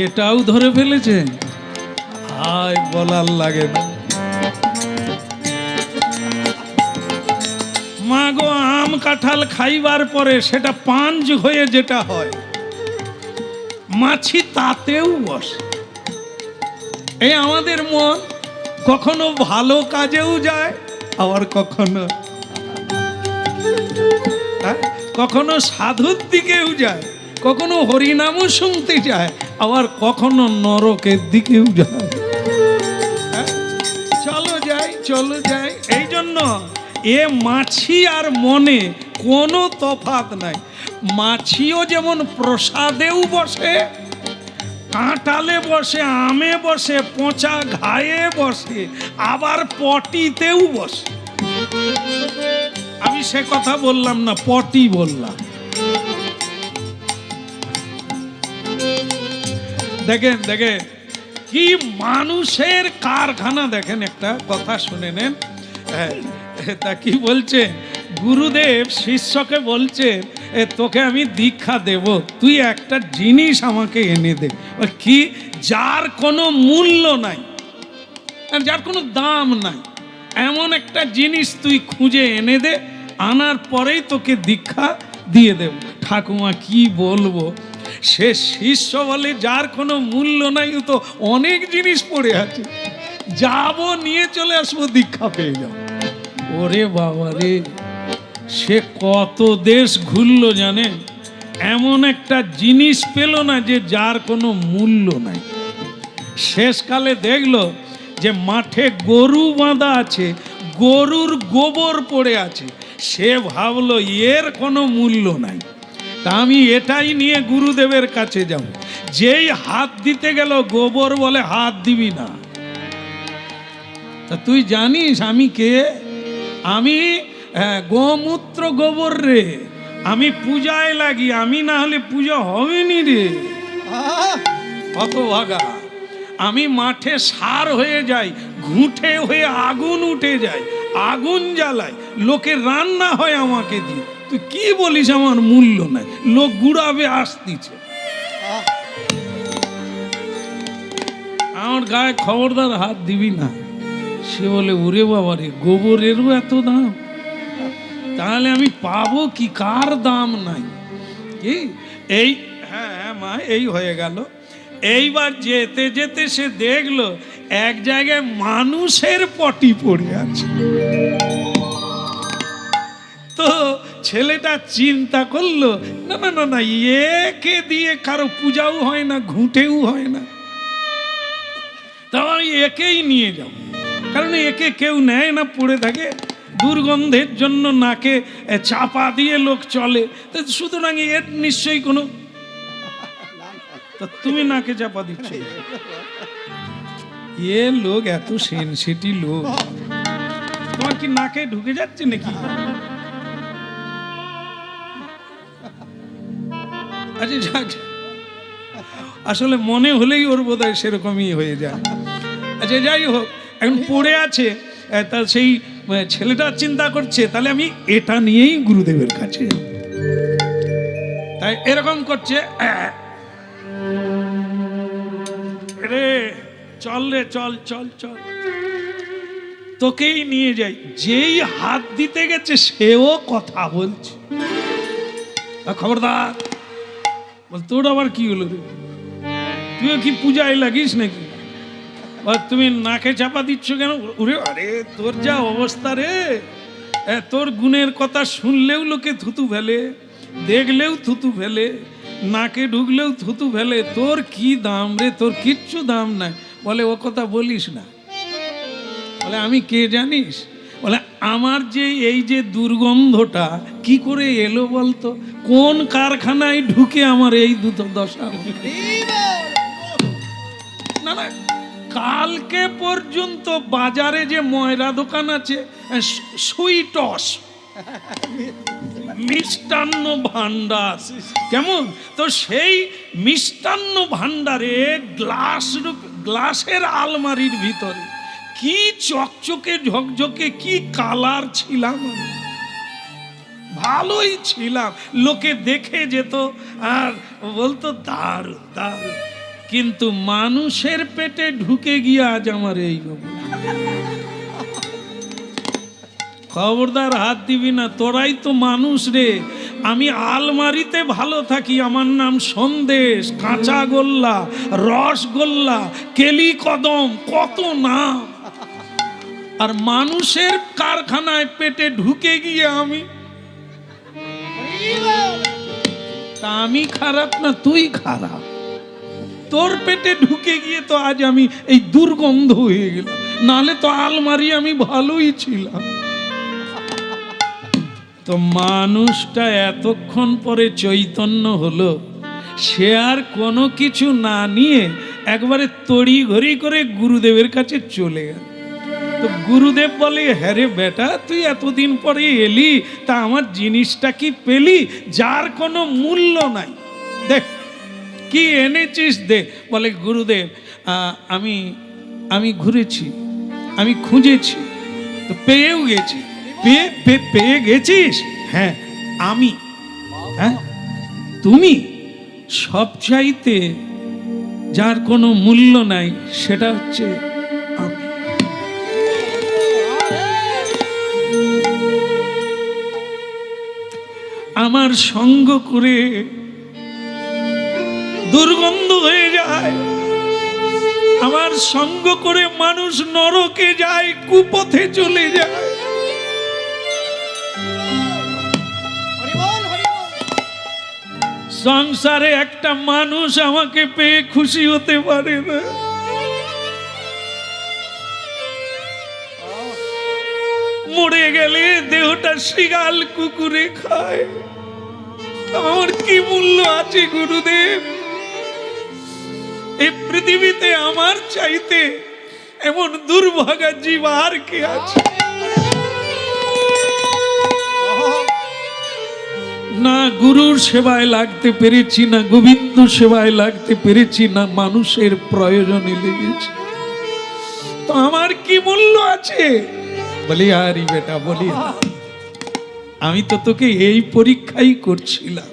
এটাও ধরে ফেলেছে। আয় বলার লাগে না। মা গো, আম কাঁঠাল খাইবার পরে সেটা পাঞ্জ হয়ে যেটা হয়, মাছি তাতেও বসে। এই আমাদের মন কখনো ভালো কাজেও যায়, আবার কখনো সাধুর দিকেও যায়, কখনো হরিনামও শুনতে যায়, আবার কখনো নরকের দিকেও যায়। চলো যাই। এই জন্য এ মাছি আর মনে কোনো তফাৎ নাই। মাছিও যেমন প্রসাদেও বসে, কাঁঠালে বসে, আমে বসে, পচা ঘায়ে বসে, আবার পটিতেও বসে। আমি সে কথা বললাম না, পটি বললাম। দেখেন কি মানুষের কারখানা। দেখেন একটা কথা শুনে নেন। তা কি বলছে গুরুদেব শিষ্যকে বলছে, তোকে আমি দীক্ষা দেব, তুই একটা জিনিস আমাকে এনে দে। কি? যার কোনো মূল্য নাই, যার কোনো দাম নাই, এমন একটা জিনিস তুই খুঁজে এনে দে, আনার পরেই তোকে দীক্ষা দিয়ে দেব। ঠাকুমা কি বলবো? সে শিষ্য বলে যার কোনো মূল্য নাই, ও তো অনেক জিনিস পড়ে আছে, যাবো নিয়ে চলে আসবো, দীক্ষা পেয়ে যাবো। ওরে বাবা রে, সে কত দেশ ঘুরলো জানেন, এমন একটা জিনিস পেল না যে যার কোনো মূল্য নাই। শেষকালে দেখলো যে মাঠে গরু বাঁধা আছে, গরুর গোবর পড়ে আছে। সে ভাবলো এর কোনো মূল্য নাই, তা আমি এটাই নিয়ে গুরুদেবের কাছে যাব। যেই হাত দিতে গেল, গোবর বলে হাত দিবি না। তা তুই জানিস আমি কে? আমি গোমূত্র গোবর রে, আমি পূজায় লাগি, আমি না হলে পূজা হবে নি রে। কত ভাগা। আমি মাঠে সার হয়ে যাই, ঘুঁটে হয়ে আগুন উঠে যায়, আগুন জ্বালাই, লোকে রান্না হয় আমাকে দিয়ে। তুই কি বলিস আমার মূল্য নাই? লোক গুড়াবে আসতিছে, আমার গায়ে খবরদার হাত দিবি না। সে বলে ওরে বাবা রে, গোবরেরও এত দাম, তাহলে আমি পাবো কি? কার দাম নাই? কি এই? হ্যাঁ মা, এই হয়ে গেল। এইবার যেতে যেতে সে দেখলো এক জায়গায় মানুষের পটি পড়ে আছে। তো ছেলেটা চিন্তা করলো, না না না না, একে দিয়ে কারো পূজাও হয় না, ঘুঁটেও হয় না, তাও আমি একেই নিয়ে যাব। কারণ একে কেউ নেয় না, পড়ে থাকে, দুর্গন্ধের জন্য নাকে চাপা দিয়ে লোক চলে। তো সুতরাং এর নিশ্চয়ই কোনো, তুমি নাকে চাপা দিচ্ছ। এ লোক এত সেনসিটিভ লোক, তোমার কি নাকে ঢুকে যাচ্ছে নাকি? আচ্ছা যাক, আসলে মনে হলেই ওর বোধ হয় সেরকমই হয়ে যায়। আচ্ছা যাই হোক, এখন পড়ে আছে, তা সেই ছেলেটা চিন্তা করছে তাহলে আমি এটা নিয়েই গুরুদেবের কাছে যাব। তাই এরকম করছে, রে চল রে চল চল চল, তোকেই নিয়ে যাই। যেই হাত দিতে গেছে সেও কথা বলছে, খবরদার। বল তোর আবার কি হলো রে, তুইও কি পূজায় লাগিস নাকি? তুমি নাকে চাপা দিচ্ছ কেন? ওরে আরে তোর যা অবস্থা রে, তোর গুণের কথা শুনলেও লোকে থুতু ফেলে, দেখলেও থুতু ফেলে, নাকে ঢুকলেও থুতু ফেলে। তোর কি দাম রে, তোর কিচ্ছু দাম নাই। বলে ও কথা বলিস না। বলে আমি কে জানিস? বলে আমার যে এই যে দুর্গন্ধটা কি করে এলো বলতো, কোন কারখানায় ঢুকে আমার এই দুটো দশা হলো? না না, কালকে পর্যন্ত বাজারে যে ময়রা দোকান আছে, সুইটস মিষ্টান্ন ভান্ডার, কেমন তো সেই মিষ্টান্ন ভান্ডারে গ্লাসের আলমারির ভিতরে কি চকচকে ঝকঝকে কি কালার ছিলাম, ভালোই ছিলাম। লোকে দেখে যেত আর বলতো দারুণ দারুণ। কিন্তু মানুষের পেটে ঢুকে গিয়ে আজ আমার এই খবরদার হাত দিবি না, তোরাই তো মানুষ রে। আমি আলমারিতে ভালো থাকি, আমার নাম সন্দেশ, কাঁচা গোল্লা, রসগোল্লা, কেলি কদম, কত নাম। আর মানুষের কারখানায় পেটে ঢুকে গিয়ে আমি, তা আমি খারাপ না তুই খারাপ? তোর পেটে ঢুকে গিয়ে তো আজ আমি এই দুর্গন্ধ হয়ে গেলাম, নালে তো আলমারি আমি ভালোই ছিলাম। তো মানুষটা এতক্ষণ পরে চৈতন্য হলো, সে আর কোনো কিছু না নিয়ে একবারে তড়ি ঘড়ি করে গুরুদেবের কাছে চলে গেল। তো গুরুদেব বলে, হ্যাঁ রে বেটা, তুই এতদিন পরে এলি, তা আমার জিনিসটা কি পেলি? যার কোনো মূল্য নাই, দেখ কি এনেছিস দে। বলে গুরুদেব আমি ঘুরেছি, আমি খুঁজেছি, তো পেয়েও গেছি। পেয়ে গেছিস? হ্যাঁ আমি। হ্যাঁ তুমি? সবচাইতে যার কোনো মূল্য নাই সেটা হচ্ছে আমি। আমার সঙ্গ করে দুর্গন্ধ হয়ে যায়, আমার সঙ্গ করে মানুষ নরকে যায়, কুপথে চলে যায়। সংসারে একটা মানুষ আমাকে পেয়ে খুশি হতে পারে না। মরে গেলে দেহটা শিগাল কুকুরে খায়, আমার কি মূল্য আছে গুরুদেব? এই পৃথিবীতে আমার চাইতে এমন দুর্ভাগা জীব আর কে আছে? না গুরুর সেবায় লাগতে পেরেছি, না গোবিন্দ সেবায় লাগতে পেরেছি, না মানুষের প্রয়োজনে লেগেছে, তো আমার কি মূল্য আছে? বলি আরে বেটা, বলি আমি তো তোকে এই পরীক্ষাই করছিলাম।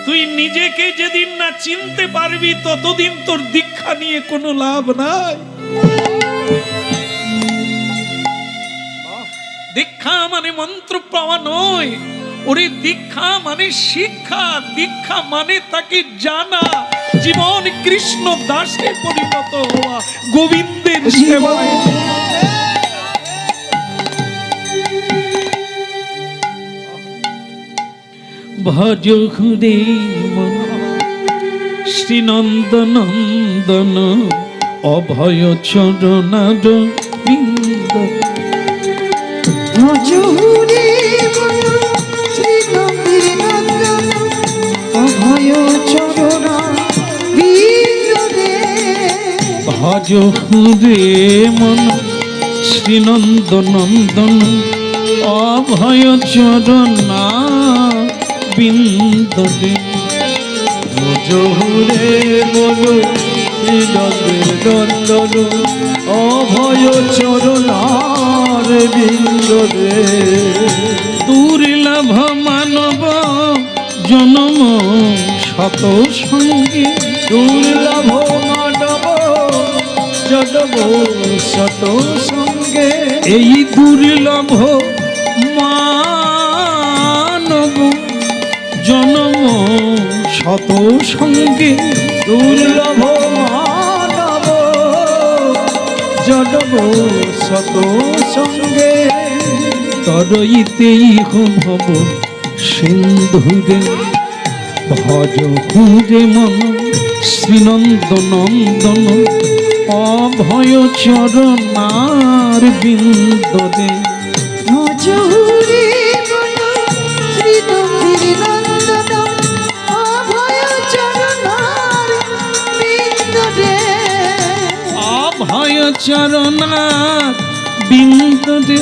তুই নিজেকে যেদিন না চিনতে পারবি ততদিন তোর দীক্ষা নিয়ে কোনো লাভ নাই। দীক্ষা মানে মন্ত্র পাওয়া নয়, ওরে দীক্ষা মানে শিক্ষা, দীক্ষা মানে তাকে জানা, জীবন কৃষ্ণ দাসে পরিণত হওয়া, গোবিন্দের সেবায়। ভজ হুরে মন শ্রীনন্দ নন্দন অভয় চরণার বিন্দ। ভজ হুরে মন শ্রীনন্দন অভয় চরণ বিন্দে। ভজ হুরে মন শ্রীনন্দ নন্দন অভয় চরণা বিন্দে। জহুরে বলো শ্রীনন্দের নন্দন অভয় চরণার বিন্দরে দুর্লভ মানব জনম শত সঙ্গে, দুর্লভ মানব জনম শত সঙ্গে, এই দুর্লভ মানব জনম শত সঙ্গে, দুর্লভ মানব জনম শত সঙ্গে, তরইতেই ভব সিন্ধুরে ভজ হুরে মন শ্রীনন্দ নন্দন অভয় চরণার বিন্দরে। ভজহুরে মন শ্রীনন্দের নন্দন অভয় চরণার বিন্দরে। অভয় চরণার বিন্দরে,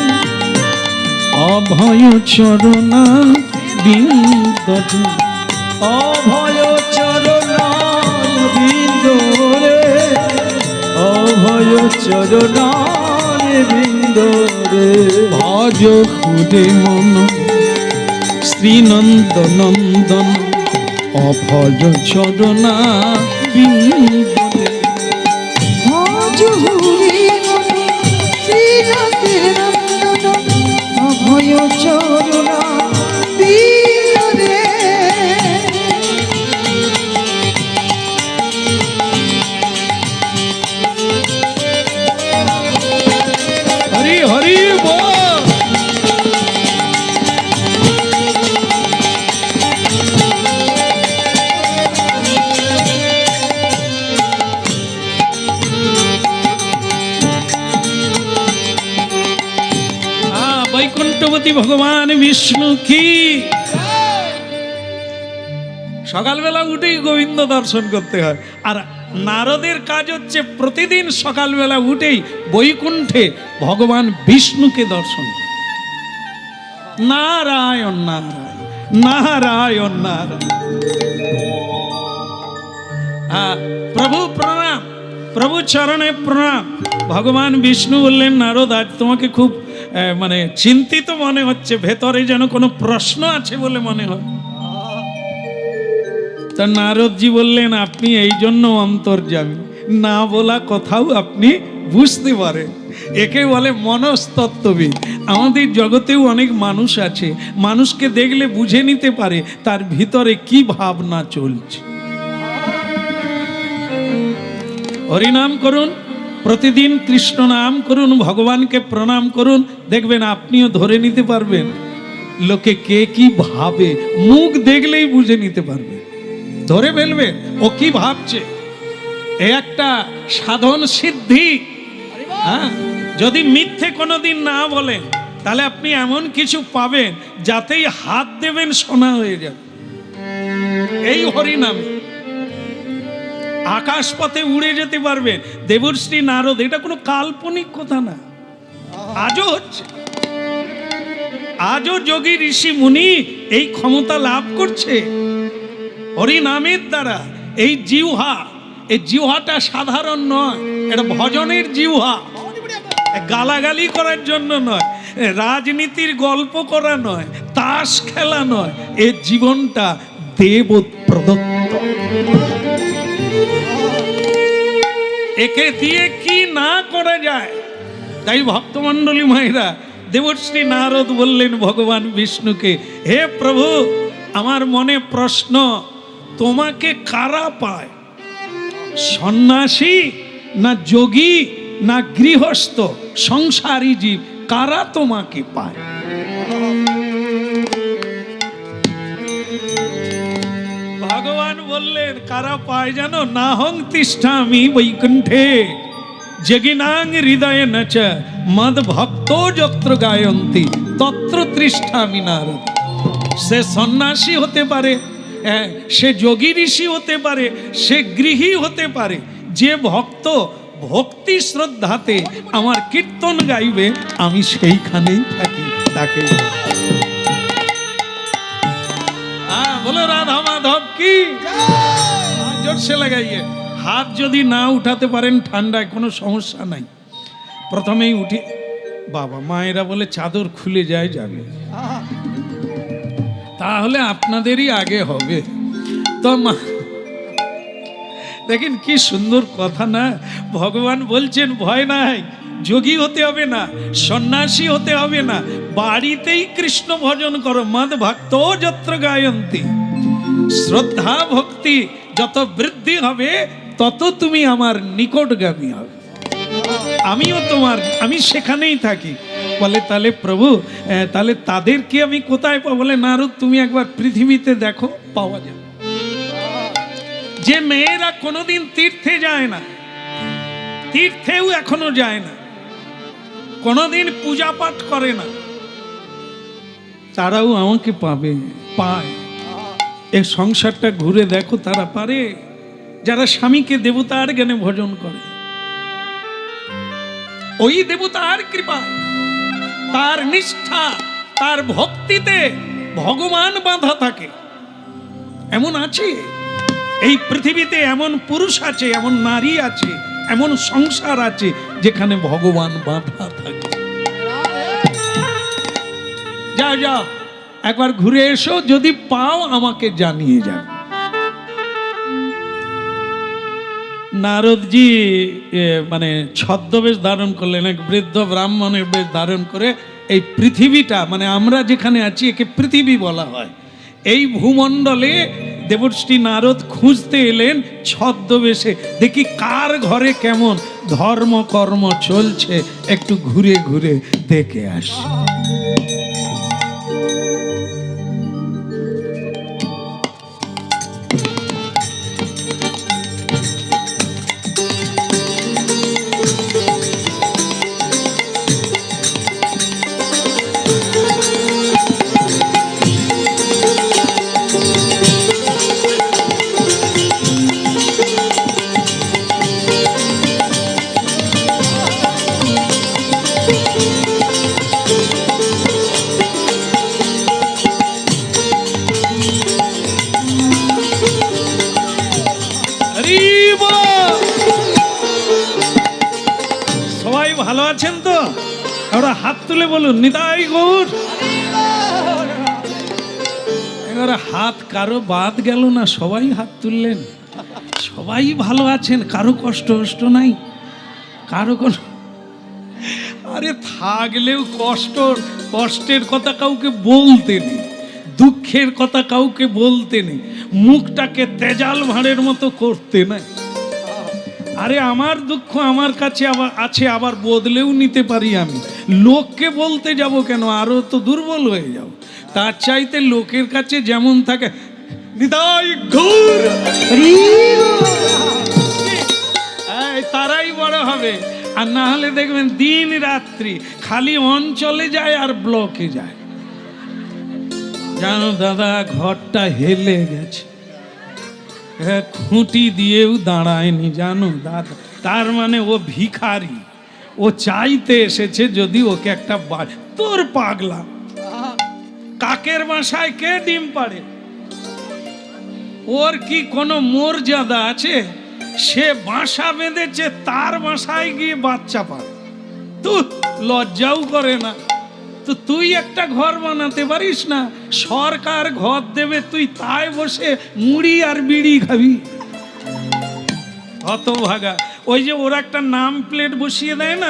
অভয় চরণার বিন্দরে, অভয় চরণার বিন্দরে, অভয় চরণার বিন্দরে, ভজ হুরে মন শ্রীনন্দ নন্দন অভয় চরণার বিন্দরে। ভজহুরে মন শ্রীনন্দের নন্দন অভয় চরণার বিন্দরে। হরি হরি বল। বৈকুণ্ঠপতি ভগবান বিষ্ণু কি। সকালবেলা উঠেই গোবিন্দ দর্শন করতে হয়, আর নারদের কাজ হচ্ছে প্রতিদিন সকালবেলা উঠেই বৈকুণ্ঠে ভগবান বিষ্ণুকে দর্শন করা। নারায়ণ নারায়ণ নারায়ণ নারায়ণ। প্রভু প্রণাম, প্রভু চরণে প্রণাম। ভগবান বিষ্ণু বললেন, নারদ আজ তোমাকে খুব মানে চিন্তিত মনে হচ্ছে, ভেতরে যেন কোনো প্রশ্ন আছে বলে মনে হয়। তা নারদজি বললেন, আপনি এই জন্য অন্তর্যামী, না বলা কথাও আপনি বুঝতে পারেন। একে বলে মনস্তত্ত্ববিদ। আমাদের জগতেও অনেক মানুষ আছে, মানুষকে দেখলে বুঝে নিতে পারে তার ভিতরে কি ভাবনা চলছে। হরিনাম করুন, প্রতিদিন কৃষ্ণ নাম করুন, ভগবানকে প্রণাম করুন, দেখবেন আপনিও ধরে নিতে পারবেন লোকে কে কি ভাবে। মুখ দেখলেই বুঝে নিতে পারবেন, ধরে ফেলবেন ও কি ভাবছে। এ একটা সাধন সিদ্ধি। হ্যাঁ, যদি মিথ্যে কোনোদিন না বলেন তাহলে আপনি এমন কিছু পাবেন যাতেই হাত দেবেন সোনা হয়ে যাবে। এই হরিনামে আকাশ পথে উড়ে যেতে পারবেন। দেবশ্রী নারদ, এটা কোনো কাল্পনিক কথা না, আজও হচ্ছে। আজও যোগী ঋষি মুনি এই ক্ষমতা লাভ করছে হরিনামের দ্বারা। এই জিহ্বা, এই জিহ্বাটা সাধারণ নয়, এটা ভজনের জিহ্বা। গালাগালি করার জন্য নয়, রাজনীতির গল্প করা নয়, তাস খেলা নয়, এর জীবনটা দেব প্রদত্ত। একে দিয়ে কি না করা যায়। তাই ভক্তমণ্ডলী মায়েরা, দেবশ্রী নারদ বললেন ভগবান বিষ্ণুকে, হে প্রভু, আমার মনে প্রশ্ন, তোমাকে কারা পায়? সন্ন্যাসী না যোগী না গৃহস্থ সংসারী জীব, কারা তোমাকে পায়? ভগবান বললেন, কারা পায় জানো? নাহং তিষ্ঠামি বৈকুণ্ঠে জগিনাং হৃদয়ে নচ মদ ভক্ত যত্র গায়ন্তি তত্র তিষ্ঠামি নারদ। সে সন্ন্যাসী হতে পারে, সে যোগী ঋষি হতে পারে, সে গৃহী হতে পারে, যে ভক্ত ভক্তি শ্রদ্ধাতে আমার কীর্তন গাইবে, আমি সেইখানেই থাকি, তাকে। বলো রাধা মাধব কি, জোরসে লাগাইয়ে। হাত যদি না উঠাতে পারেন ঠান্ডায় কোনো সমস্যা নাই, প্রথমেই উঠে বাবা মায়েরা বলে চাদর খুলে যায় যাবে, তাহলে আপনাদেরই আগে হবে। তো মা দেখেন কি সুন্দর কথা না, ভগবান বলছেন ভয় নাই, যোগী হতে হবে না, সন্ন্যাসী হতে হবে না, বাড়িতেই কৃষ্ণ ভজন করো। মদ ভক্ত যত্র গায়ন্তি, শ্রদ্ধা ভক্তি যত বৃদ্ধি হবে তত তুমি আমার নিকটগামী হবে, আমিও তোমার, আমি সেখানেই থাকি। বলে তাহলে প্রভু তাহলে তাদেরকে আমি কোথায় পাবো? বলে নারদ তুমি একবার পৃথিবীতে দেখো, পাওয়া যাবে। যে মেয়েরা কোনোদিন তীর্থে যায় না, তীর্থেও এখনো যায় না, কোনোদিন পূজা পাঠ করে না, তারাও আমাকে পাবে, পায়। এই সংসারটা ঘুরে দেখো, তারা পারে যারা স্বামীকে দেবতার জ্ঞানে ভজন করে। ওই দেবতার কৃপা, তার নিষ্ঠা, তার ভক্তিতে ভগবান বাঁধা থাকে। এমন আছে এই পৃথিবীতে, এমন পুরুষ আছে, এমন নারী আছে, এমন সংসার আছে যেখানে ভগবান বাঁধা থাকে। যাও যাও একবার ঘুরে এসো, যদি পাও আমাকে জানিয়ে যাও। নারদজি মানে ছদ্মবেশ ধারণ করলেন, এক বৃদ্ধ ব্রাহ্মণের বেশ ধারণ করে এই পৃথিবীটা, মানে আমরা যেখানে আছি একে পৃথিবী বলা হয়, এই ভূমণ্ডলে দেবশ্রী নারদ খুঁজতে এলেন ছদ্মবেশে, দেখি কার ঘরে কেমন ধর্ম কর্ম চলছে, একটু ঘুরে ঘুরে দেখে আসি। সবাই ভালো আছেন তো? ওরা হাত তুলে বলুন নিতাই গৌর। এবারে হাত কারো বাদ গেল না, সবাই হাত তুললেন, সবাই ভালো আছেন, কারো কষ্ট কষ্ট নাই, কারো কোনো, আরে থাকলেও কষ্টের কথা কাউকে বলতে নেই, দুঃখের কথা কাউকে বলতে নেই, মুখটাকে তেজাল ভাঁড়ের মতো করতে নাই। আরে আমার দুঃখ আমার কাছে আবার আছে, আবার বদলেও নিতে পারি আমি, লোককে বলতে যাব কেন? আরো তো দুর্বল হয়ে যাব। তার চাইতে লোকের কাছে যেমন থাকে নিতাই গৌর, তারাই বড় হবে। আর না হলে দেখবেন দিন রাত্রি খালি অঞ্চলে যায় আর ব্লকে যায়। জানো দাদা, ঘরটা হেলে গেছে, খুঁটি দিয়েও দাঁড়ায়নি, জানো দাদা। তার মানে ও ভিখারি, ও চাইতে এসেছে যদি ওকে একটা তোর পাগলা, কাকের বাসায় কে ডিম পাড়ে? ওর কি কোনো মর্যাদা আছে? সে বাসা বেঁধেছে, তার বাসায় গিয়ে বাচ্চা পায়, তো লজ্জাও করে না। তো তুই একটা ঘর বানাতে পারিস না? সরকার ঘর দেবে, তুই তাই বসে মুড়ি আর বিড়ি খাবি? হতভাগা। ওই যে ওরা একটা নাম প্লেট বসিয়ে দেয় না,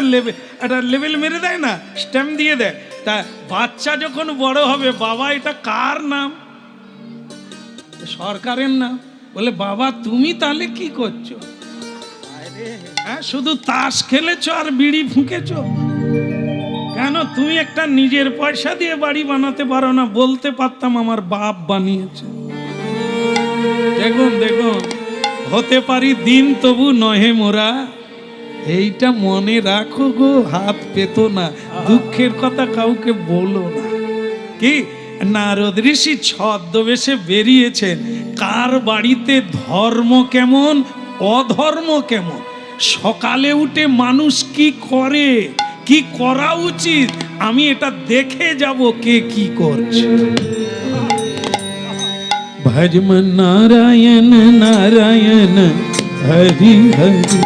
একটা লেবেল মেরে দেয় না, স্ট্যাম্প দিয়ে দেয়, তা বাচ্চা যখন বড় হবে, বাবা এটা কার নাম? সরকারের নাম। বলে বাবা তুমি তাহলে কি করছো? হ্যাঁ, শুধু তাস খেলেছো আর বিড়ি ফুঁকেছো? কেন তুমি একটা নিজের পয়সা দিয়ে বাড়ি বানাতে পারো না? বলতে পারতাম আমার বাপ বানিয়েছে। দেখুন দেখুন, হতে পারি দিন তবু নহে মোরা, এইটা মনে রাখো গো। হাত পেত না, দুঃখের কথা কাউকে বলো না। কি নারদ ঋষি ছদ্মবেশে বেরিয়েছেন, কার বাড়িতে ধর্ম কেমন অধর্ম কেমন, সকালে উঠে মানুষ কি করে, কি করা উচিত, আমি এটা দেখে যাব কে কি করছে। ভজম নারায়ণ নারায়ণ হরি হরি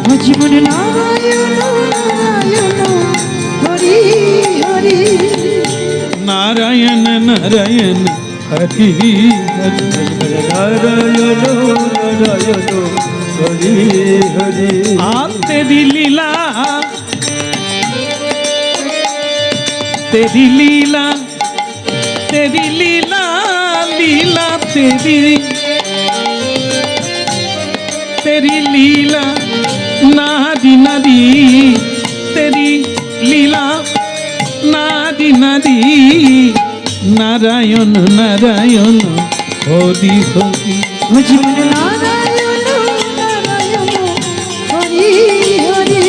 ভজমন নারায়ণ নারায়ণ হরি হরি নারায়ণ নারায়ণ হরি হরি নারায়ণ নারায়ণ হরি হরি আর তেরি লীলা তেরি লীলা তেরি লীলা লীলা তেরি तेरी लीला नारी नदी तेरी लीला नारी नदी नारायण नारायण हरि हरि ভজমন নারায়ণ নারায়ণ হরি হরি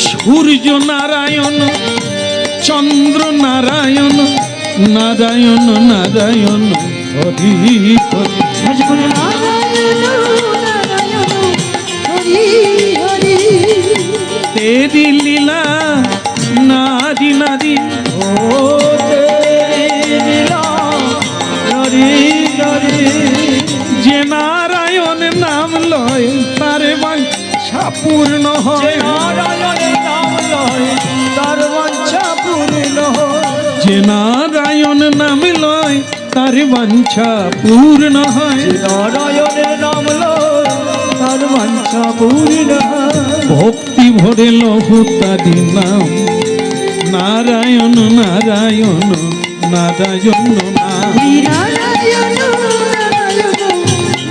সূর্য নারায়ণ চন্দ্র নারায়ণ নারায়ণ নারায়ণ হরি হরি ভজমন নারায়ণ নারায়ণ হরি হরি तेरी लीला नारी नारी ও তেরি লীলা নারী নারী যে নারায়ণ নাম লয় তার বাঞ্ছা পূর্ণ হয় নারায়ণের নাম লয় তার বাঞ্ছা পূর্ণ হয় যে নারায়ণ নাম লয় তার বাঞ্ছা পূর্ণ হয় নারায়ণের নাম লয় তার বাঞ্ছা পূর্ণ হয় ভক্তি ভরে লহু তারি নাম নারায়ণ নারায়ণ নারায়ণ নাম হরি নারায়ণ নারায়ণ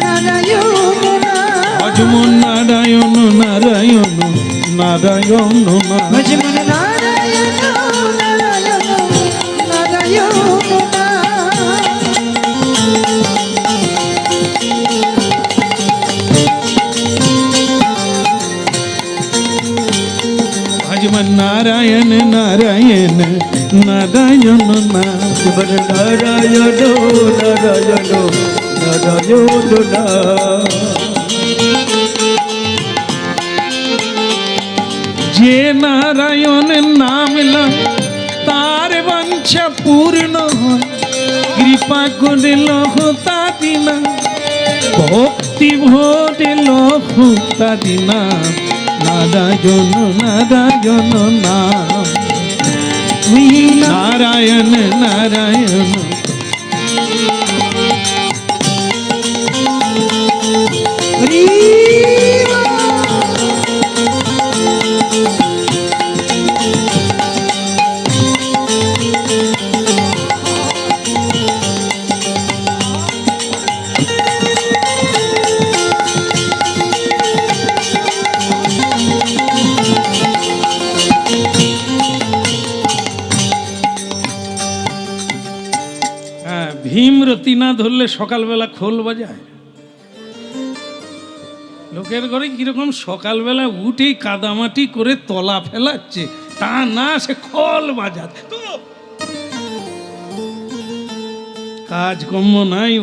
নারায়ণ ভজমন নারায়ণ নারায়ণ নারায়ণ নাম ভজমন নারায়ণ নারায়ণ নারায়ণ भजमन नारायण नारायण नारायण नाम জীবন নারায়ণ নারায়ণ নারায়ণ নাম যে নারায়ণের নাম লয় তার বাঞ্ছা পূর্ণ হয় কৃপা করে লহ তারি নাম ভক্তি ভরে লহ তারি নাম নারায়ণ নারায়ণ নাম নারায়ণ নারায়ণ হরি হ্যাঁ, ভীম রতি না ধরলে সকালবেলা খোল বাজায়। লোকের ঘরে কিরকম সকালবেলা উঠেই কাদামাটি করে তলা ফেলাচ্ছে, তা না সে খোল বাজাচ্ছে। তো কাজকর্ম নাই।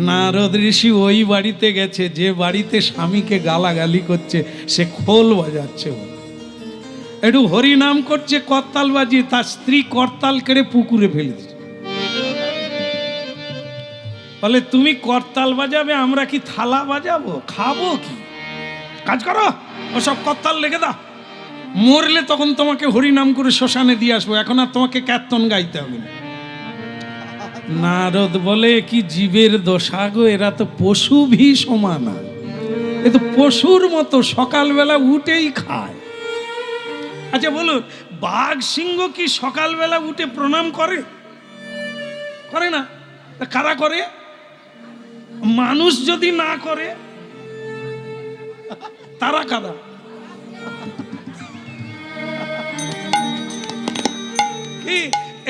নারদ ঋষি ওই বাড়িতে গেছে যে বাড়িতে স্বামীকে গালাগালি করছে, সে খোল বাজাচ্ছে। একটু হরি নাম করছে, করতাল বাজিয়ে তার স্ত্রী করতাল কেড়ে পুকুরে ফেলে দিচ্ছে। বলে তুমি করতাল বাজাবে, আমরা কি থালা বাজাবো? খাবো কি? কাজ করো, ওসব করতাল লেগে দাও। মরলে তখন তোমাকে হরি নাম করে শ্মশানে দিয়ে আসবো, এখন আর তোমাকে কীর্তন গাইতে হবে না। নারদ বলে কি জীবের দশা গো, এরা তো পশু ভি সমানা, এ তো পশুর মতো সকালবেলা উঠেই খায়। আচ্ছা বলুন, বাঘ সিংহ কি সকালবেলা উঠে প্রণাম করে? করে না। তা কারা করে? মানুষ যদি না করে তারা কারা? কি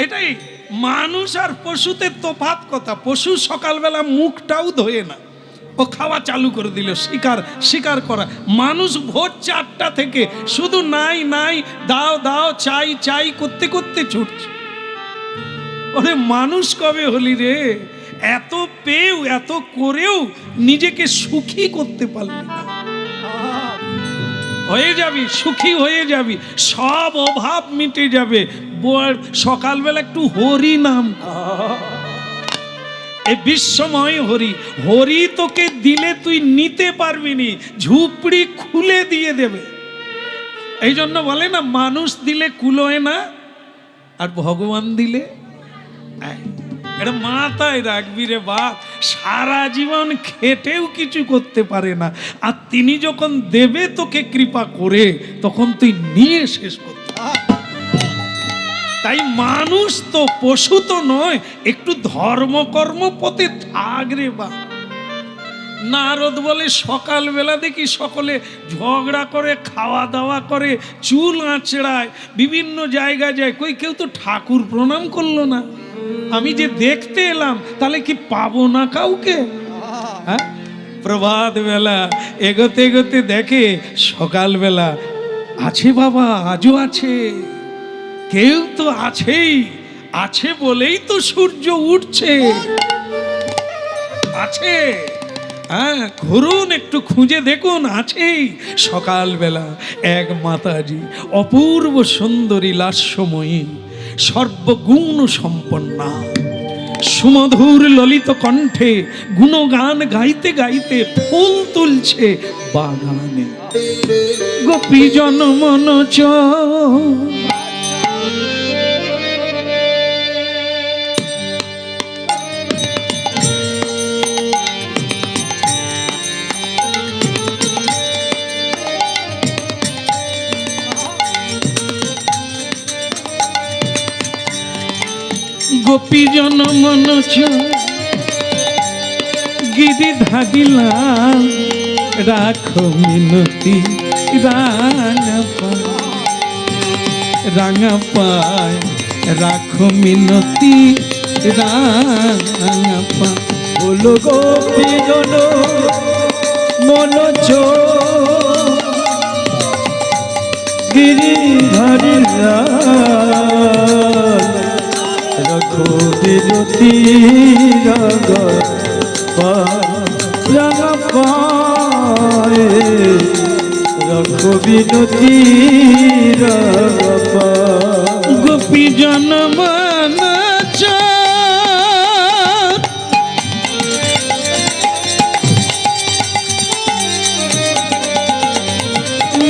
এটাই মানুষ আর পশুতে তফাৎ কথা। পশু সকালবেলা মুখটাও ধোয়ে না, ও খাওয়া চালু করে দিল, শিকার করা। মানুষ ভোর 4টা থেকে শুধু নাই নাই, দাও দাও, চাই চাই করতে করতে ছুটছে। ওরে মানুষ কবে হলি রে? এত পেয়েও এত করেও নিজেকে সুখী করতে পারলি না। হয়ে যাবি, সুখী হয়ে যাবি, সব অভাব মিটে যাবে। সকালবেলা একটু হরি নাম, এই বিশ্বময় হরি, হরি তোকে দিলে তুই নিতে পারবি নি, ঝুপড়ি খুলে দিয়ে দেবে। এই জন্য বলে না, মানুষ দিলে কুলোয় না, আর ভগবান দিলে এটা মাথায় রাখবি রে বাপ। সারা জীবন খেটেও কিছু করতে পারে না, আর তিনি যখন দেবে তোকে কৃপা করে, তখন তুই নিয়ে শেষ করতে। তাই মানুষ তো, পশু তো নয়, একটু ধর্মকর্ম পথে থাক রে বা। নারদ বলে সকালবেলা দেখি সকলে ঝগড়া করে, খাওয়া দাওয়া করে, চুল আঁচড়ায়, বিভিন্ন জায়গায় যায়, কই কেউ তো ঠাকুর প্রণাম করলো না। আমি যে দেখতে এলাম, তাহলে কি পাবো না কাউকে? হ্যাঁ, প্রভাত বেলা এগোতে এগোতে দেখে সকালবেলা আছে বাবা, আজও আছে, কেউ তো আছেই, আছে বলেই তো সূর্য উঠছে, আছে। হ্যাঁ, ঘুরুন একটু, খুঁজে দেখুন, আছেই। সকালবেলা এক মাতাজি, অপূর্ব সুন্দরী, লাস্যময়ী, সর্বগুণ সম্পন্না, সুমধুর ললিত কণ্ঠে গুণগান গাইতে গাইতে ফুল তুলছে বাগানে। গোপীজন মনোজ গোপীজন মনোজ গিরি ধারিলা, রাখো মিনতি রাঙা পায়, রাখো মিনতি রাঙা পায়। বলো গোপীজন মনোজ গিরিধারিলা, রাখো বিরতি রাঙা পায়, রাখো বিনতি রাঙা পায়। গোপীজন মনোজ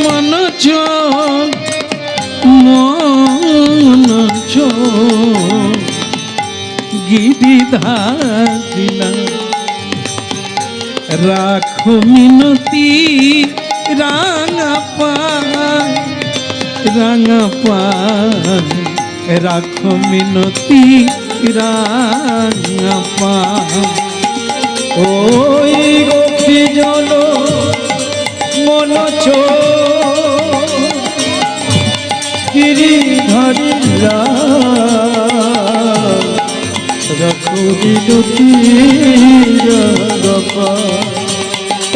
মনোজ মনোজ গিরিধারিলা, রাখো মিনতি রাঙা পায়, রাঙা পায়, রাখো মিনতি রাঙা পায়। ওই গোপীজন মনোজ গিরিধারিলা, রাখো বিনতি রাঙা পায়,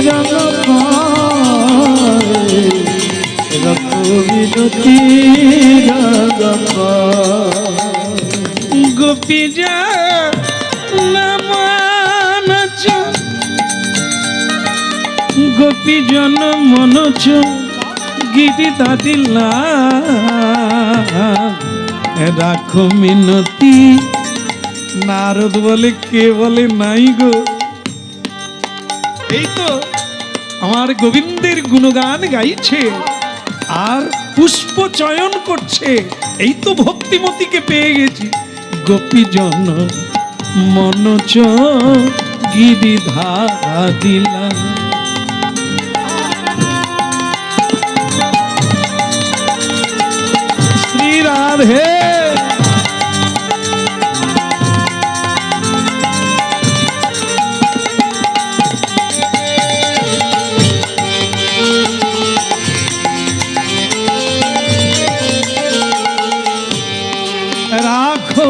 রাঙা পায়, রাখো বিনতি রাঙা পায়। গোপীজন মনোজ গোপীজন মনোজ গিরিধারিলা, রাখো মিনতি। নারদ বলে, কে বলে নাই গো? এই তো আমার গোবিন্দের গুণগান গাইছে আর পুষ্প চয়ন করছে, এই তো ভক্তিমতীকে পেয়ে গেছি। গোপীজন মনোজ গিরিধারিলা, শ্রী রাধে। রাখো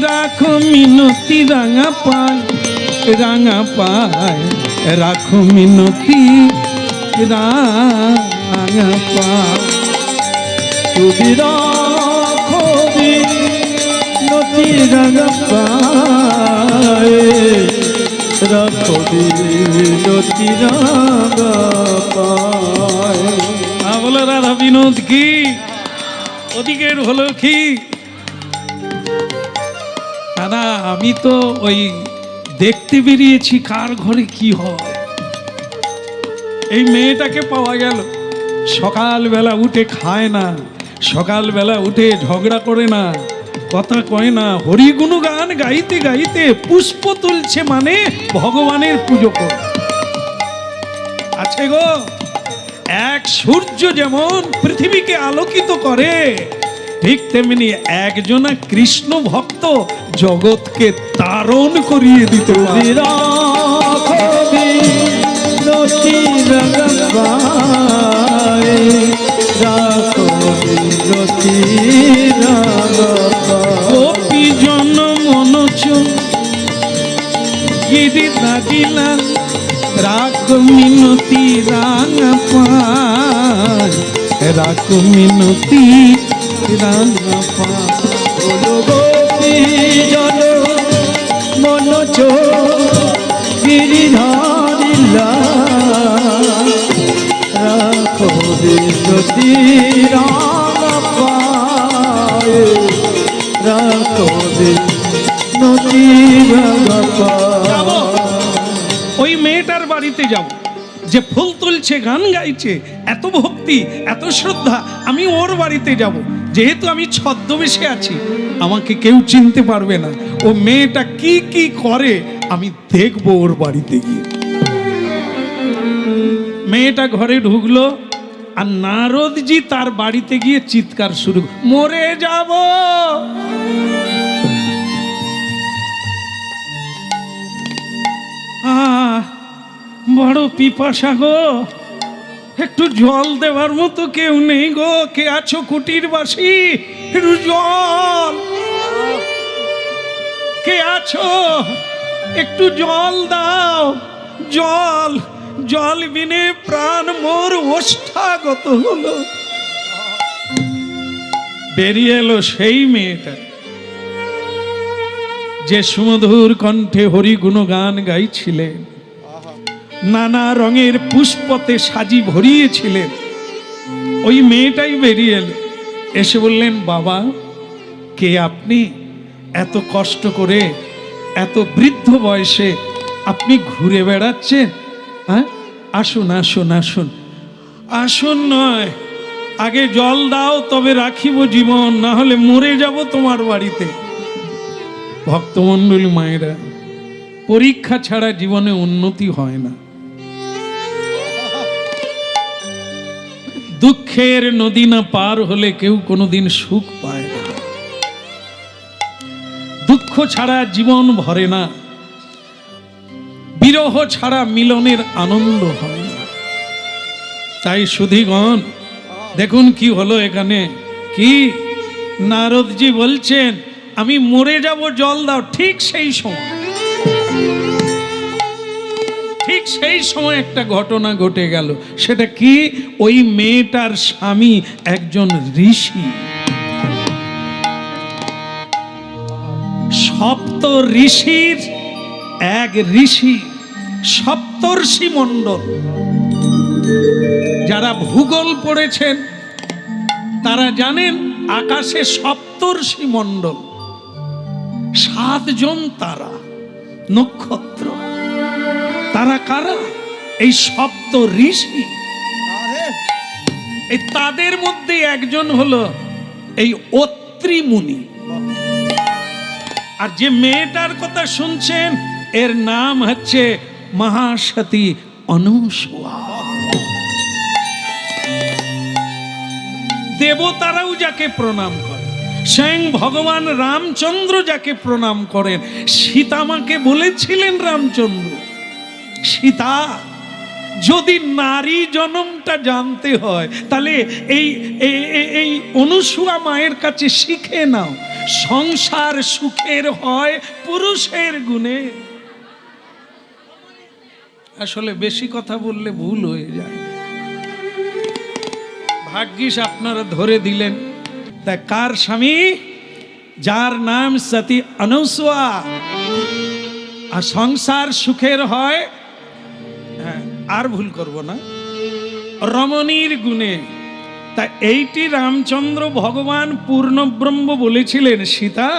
রাখো মিনতি রাঙা পায়, রাঙা পায়, রাখো মিনতি রাঙা পায়। তুমি রাখো বিনতি রাঙা পায়, রাখো বিনতি রাঙা পায়। বলো রাধা বিনোদ কি, ওদিকের হলো কি? না না, আমি তো ওই দেখতে বেরিয়েছি কার ঘরে কি হয়। এই মেয়েটাকে পাওয়া গেল, সকালবেলা উঠে খায় না, সকালবেলা উঠে ঝগড়া করে না, কথা কয় না, হরিগুণ গান গাইতে গাইতে পুষ্প তুলছে, মানে ভগবানের পুজো করে আছে গো। এক সূর্য যেমন পৃথিবীকে আলোকিত করে, ঠিক তেমনি একজনা কৃষ্ণ ভক্ত জগৎকে তারণ করিয়ে দিতে পারে। গোপী জন মনোজ গিরি লাগিলা রাগ মিনতি রাঙা পায়, রাগ মিনতি রাঙা পায়। গোপী জন মনোজ গিরিধারিলা রাখো বিনতি রাম পায়, রাখো বিনতি রাম যাব, পায়। ওই মেয়েটার বাড়িতে যাব, যে ফুল তুলছে, গান গাইছে, এত ভক্তি, এত শ্রদ্ধা, আমি ওর বাড়িতে যাব। যেহেতু আমি ছদ্মবেশে আছি, আমাকে কেউ চিনতে পারবে না। ও মেয়েটা কি কি করে আমি দেখবো ওর বাড়িতে গিয়ে। মেয়েটা ঘরে ঢুকলো, আর নারদজি তার বাড়িতে গিয়ে চিৎকার শুরু, মরে যাব। বড় পিপাসা গো, একটু জল দেওয়ার মতো কেউ নেই গো। কে আছো কুটির বাসী, একটু জল, কে আছো একটু জল দাও। জল, জল বিনে প্রাণ মোর ওষ্ঠাগত হলো। বেরিয়ে এলো সেই মেয়েটা, যে সুমধুর কণ্ঠে হরি গুণগান গাইছিলেন, নানা রঙের পুষ্পতে সাজি ভরিয়েছিলেন। ওই মেয়েটাই বেরিয়ে এলো, এসে বললেন, বাবা কে আপনি? এত কষ্ট করে, এত বৃদ্ধ বয়সে আপনি ঘুরে বেড়াচ্ছেন? হ্যাঁ, আসুন আসুন আসুন। আসুন নয়, আগে জল দাও, তবে রাখিব জীবন, না হলে মরে যাব তোমার বাড়িতে। ভক্তমণ্ডলী মায়েরা, পরীক্ষা ছাড়া জীবনে উন্নতি হয় না। দুঃখের নদী না পার হলে কেউ কোনোদিন সুখ পায় না। দুঃখ ছাড়া জীবন ভরে না, বিরহ ছাড়া মিলনের আনন্দ হয় না। তাই সুধীগণ, দেখুন কি হলো এখানে। কি নারদজি বলছেন, আমি মরে যাব, জল দাও। ঠিক সেই সময়, ঠিক সেই সময় একটা ঘটনা ঘটে গেল। সেটা কি? ওই মেয়েটার স্বামী একজন ঋষি, সপ্ত ঋষির এক ঋষি, সপ্তর্ষি মণ্ডল। যারা ভূগোল পড়েছেন তারা জানেন, আকাশে সপ্তর্ষি মণ্ডল, 7 জন তারা, নক্ষত্র। তারা কারা? এই সপ্ত ঋষি। এই তাদের মধ্যে একজন হলো এই অত্রি মুনি। আর যে মেয়েটার কথা শুনছেন, এর নাম হচ্ছে মহাসতী অনুসুয়া। দেবতারাও যাকে প্রণাম করে, স্বয়ং ভগবান রামচন্দ্র যাকে প্রণাম করেন। সীতামাকে বলেছিলেন রামচন্দ্র, সীতা, যদি নারী জন্মটা জানতে হয়, তাহলে এই অনুসুয়া মায়ের কাছে শিখে নাও। সংসার সুখের হয় পুরুষের গুণে। আসলে বেশি কথা বললে ভুল হয়ে যায়। ভাগ্যিস আপনারা ধরে দিলেন। তা কার স্বামী? যার নাম সতী অনুসুয়া। আর সংসার সুখের হয়, হ্যাঁ, আর ভুল করব না, রমণীর গুণে। তা এইটি রামচন্দ্র ভগবান পূর্ণব্রহ্ম বলেছিলেন, সীতা,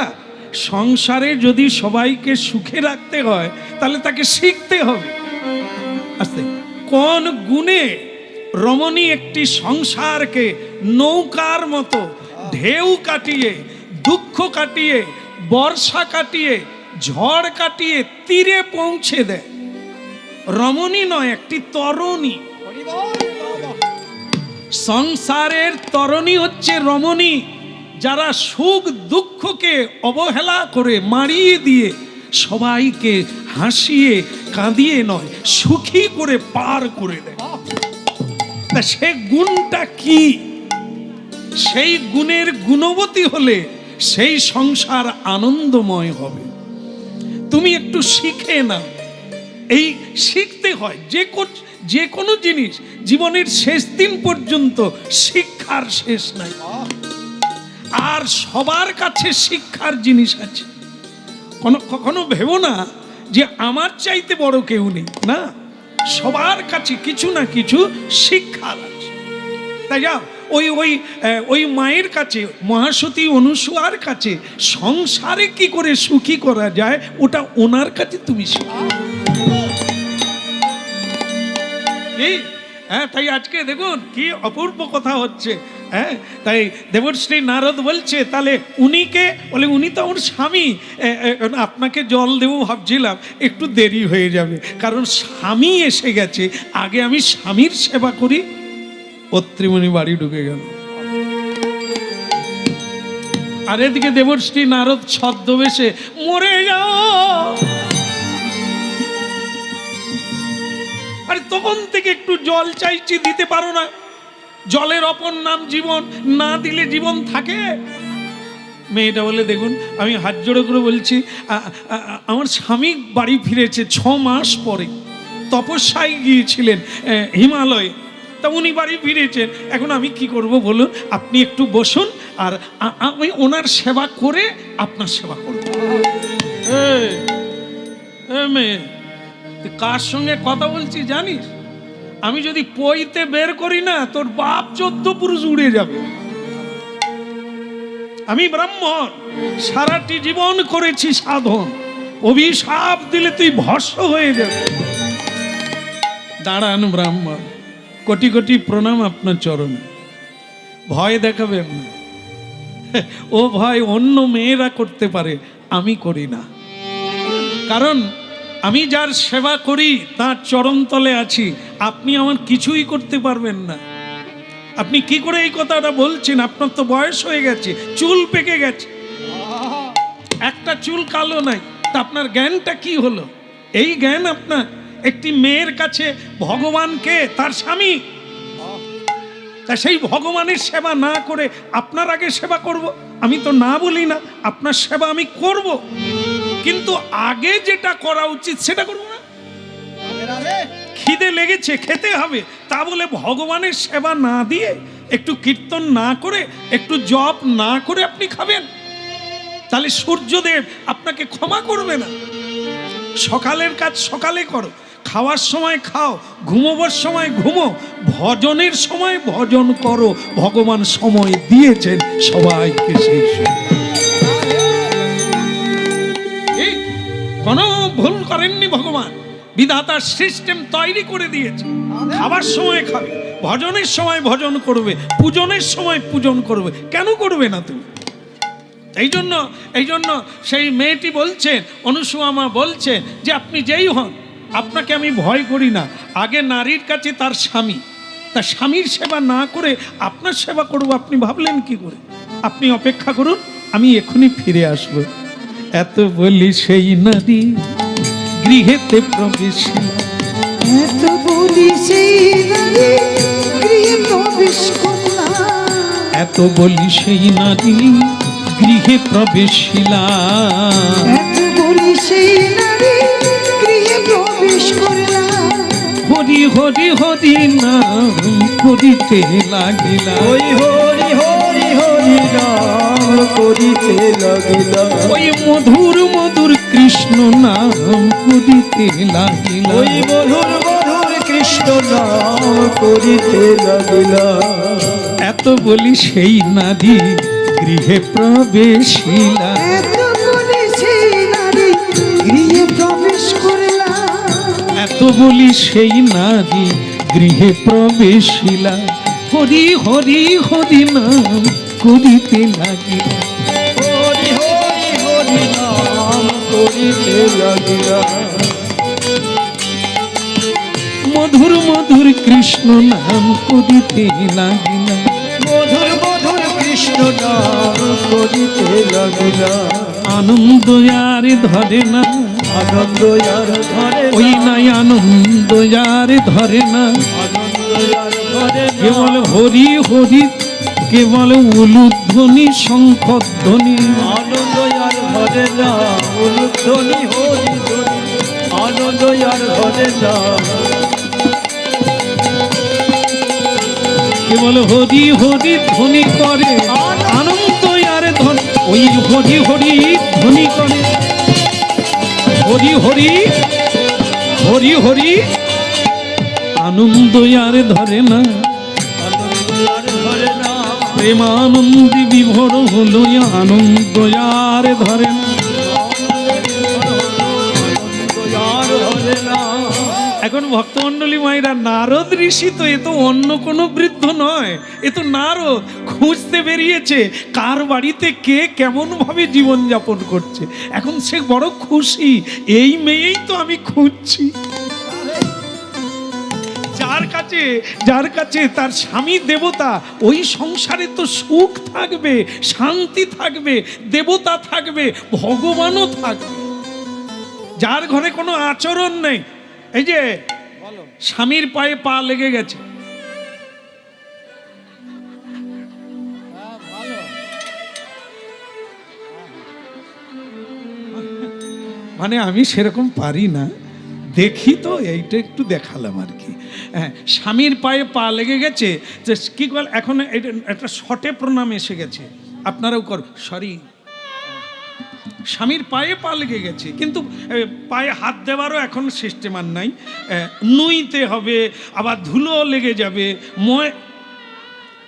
সংসারে যদি সবাইকে সুখে রাখতে হয় তাহলে তাকে শিখতে হবে। আস্তে কোন গুণে রমণী একটি সংসারকে নৌকার মতো ঢেউ কাটিয়ে, দুঃখ কাটিয়ে, বর্ষা কাটিয়ে, ঝড় কাটিয়ে তীরে পৌঁছে দেয়। রমণী নয়, একটি তরণী। সংসারের তরণী হচ্ছে রমণী, যারা সুখ দুঃখকে অবহেলা করে মারিয়ে দিয়ে সবাইকে হাসিয়ে কাঁদিয়ে নয়, সুখী করে পার করে দেয়। তা সে গুণটা কি? সেই গুণের গুণবতী হলে সেই সংসার আনন্দময় হবে। তুমি একটু শিখে নাও। এই শিখতে হয় যে কোনো জিনিস। জীবনের শেষ দিন পর্যন্ত শিক্ষার শেষ নাই। আর সবার কাছে শিক্ষার জিনিস আছে। কখনো ভেবো না যে আমার চাইতে বড় কেউ নেই, না, সবার কাছে কিছু না কিছু শিক্ষার আছে। তাই যাও ওই মায়ের কাছে, মহাসতী অনুসূয়ার কাছে সংসারে কি করে সুখী করা যায় ওটা ওনার কাছে তুমি শিখো। হ্যাঁ, তাই আজকে দেখুন কি অপূর্ব কথা হচ্ছে। হ্যাঁ, তাই দেবশ্রী নারদ বলছে তাহলে উনিকে বলে, উনি তো আমার স্বামী, আপনাকে জল দেবো ভাবছিলাম, একটু দেরি হয়ে যাবে, কারণ স্বামী এসে গেছে, আগে আমি স্বামীর সেবা করি। অত্রিমণি বাড়ি ঢুকে গেল। আর এদিকে দেবশ্রী নারদ ছদ্মবেশে মরে যাও। আরে তখন থেকে একটু জল চাইছি, দিতে পারো না? জলের অপর নাম জীবন, না দিলে জীবন থাকে? মেয়েটা বলে, দেখুন আমি হাত জোড়ো করে বলছি, আমার স্বামী বাড়ি ফিরেছে 6 মাস পরে, তপস্যায় গিয়েছিলেন হিমালয়ে, তা উনি বাড়ি ফিরেছেন, এখন আমি কি করব বলুন? আপনি একটু বসুন, আর আমি ওনার সেবা করে আপনার সেবা করব। মেয়ে, কার সঙ্গে কথা বলছি জানিস? আমি যদি পইতে বের করি না, তোর বাপ 14 পুরুষ উড়ে যাবে। আমি ব্রাহ্মণ, সারাটি জীবন করেছি সাধন, অভিশাপ দিলে তুই ভস্ম হয়ে যাবে। দাঁড়ান ব্রাহ্মণ, কোটি কোটি প্রণাম আপনার চরণে। ভয় দেখাবেন না। ও ভয় অন্য মেয়েরা করতে পারে, আমি করি না। কারণ আমি যার সেবা করি তার চরণতলে আছি, আপনি আমার কিছুই করতে পারবেন না। আপনি কি করে এই কথাটা বলছেন? আপনার তো বয়স হয়ে গেছে, চুল পেকে গেছে, একটা চুল কালো নাই, তা আপনার জ্ঞানটা কি হলো? এই জ্ঞান আপনার? একটি মেয়ের কাছে ভগবানকে তার স্বামী, তা সেই ভগবানের সেবা না করে আপনার আগে সেবা করব? আমি তো না বলি না, আপনার সেবা আমি করব, কিন্তু আগে যেটা করা উচিত সেটা করব না। খিদে লেগেছে, খেতে হবে, তা বলে ভগবানের সেবা না দিয়ে, একটু কীর্তন না করে, একটু জপ না করে আপনি খাবেন? তাহলে সূর্যদেব আপনাকে ক্ষমা করবে না। সকালের কাজ সকালে করো, খাওয়ার সময় খাও, ঘুমোবার সময় ঘুমো, ভজনের সময় ভজন করো। ভগবান সময় দিয়েছেন সবাইকে, সেই কোনো ভুল করেননি ভগবান। বিধাতার সিস্টেম তৈরি করে দিয়েছে। খাবার সময় খাবে, ভজনের সময় ভজন করবে, পূজনের সময় পূজন করবে। কেন করবে না তুমি? এই জন্য সেই মেয়েটি বলছেন, অনুসূয়া মা বলছেন যে আপনি যেই হন, আপনাকে আমি ভয় করি না। আগে নারীর কাছে তার স্বামী, তার স্বামীর সেবা না করে আপনার সেবা করব, আপনি ভাবলেন কি করে? আপনি অপেক্ষা করুন, আমি এখনই ফিরে আসবো। এত বলি সেই নারী গৃহেতে প্রবেশ, এত বলি সেই নারী গৃহে প্রবেশ করলাম, এত বলি সেই নারী গৃহে প্রবেশিলা, এত বলি সেই নারী গৃহে প্রবেশ করলাম, হরি হরি হরি নাম করিতে লাগিলা, ওই হরি হরি হরি নাম করিতে লাগিলা, ওই মধুর মধুর কৃষ্ণ নাম করিতে লাগিলা, ওই মধুর মধুর কৃষ্ণ নাম করিতে লাগিলা। এত বলি সেই নারী গৃহে প্রবেশিলা, এত বলি গৃহে প্রবেশ করলাম। এত বলি সেই নারী গৃহে প্রবেশিলা, হরি হরি হরি নাম করিতে লাগিল। হরি হরি হরি নাম করিতে লাগিলা। মধুর মধুর কৃষ্ণ নাম করিতে লাগিলা। মধুর মধুর কৃষ্ণ নাম করিতে লাগিলা। আনন্দ আর ধরে না, আনন্দ আর ধরে ওই নাই আনন্দ আর ধরে না। আনন্দ আর ধরে কেবল হরি হরি, কেবল উলুধ্বনি শঙ্খধ্বনি। আনন্দ আর ধরে না, উলুধ্বনি হরি ধ্বনি। আনন্দ আর ধরে না, কেবল হরি হরি ধ্বনি করে। আনন্দ আর ধন, ওই হরি হরি ধ্বনি করে। হরি হরি হরি হরি, আনন্দ আর ধরে না। আনন্দ আর ধরে না, প্রেমানন্দে বিভোর হলো, আনন্দ আর ধরে না। আনন্দ আর ধরে না। এখন ভক্তমণ্ডলী মায়েরা, নারদ ঋষি তো, এ তো অন্য কোনো বৃদ্ধ নয়, এ তো নারদ খুঁজতে বেরিয়েছে কার বাড়িতে কে কেমন ভাবে জীবন যাপন করছে। এখন সে বড় খুশি, এই মেয়েই তো আমি খুঁজছি। যার কাছে তার স্বামী দেবতা, ওই সংসারে তো সুখ থাকবে, শান্তি থাকবে, দেবতা থাকবে, ভগবানও থাকবে। যার ঘরে কোনো আচরণ নেই, এই যে স্বামীর পায়ে পা লেগে গেছে, মানে আমি সেরকম পারি না, দেখি তো, এইটা একটু দেখালাম আর কি। হ্যাঁ, স্বামীর পায়ে পা লেগে গেছে, যে কি বল, এখন একটা শটে প্রণাম এসে গেছে, আপনারাও কর, সরি, স্বামীর পায়ে পা লেগে গেছে, কিন্তু পায়ে হাত দেওয়ারও এখন সিস্টেম আর নাই, নুইতে হবে, আবার ধুলো লেগে যাবে,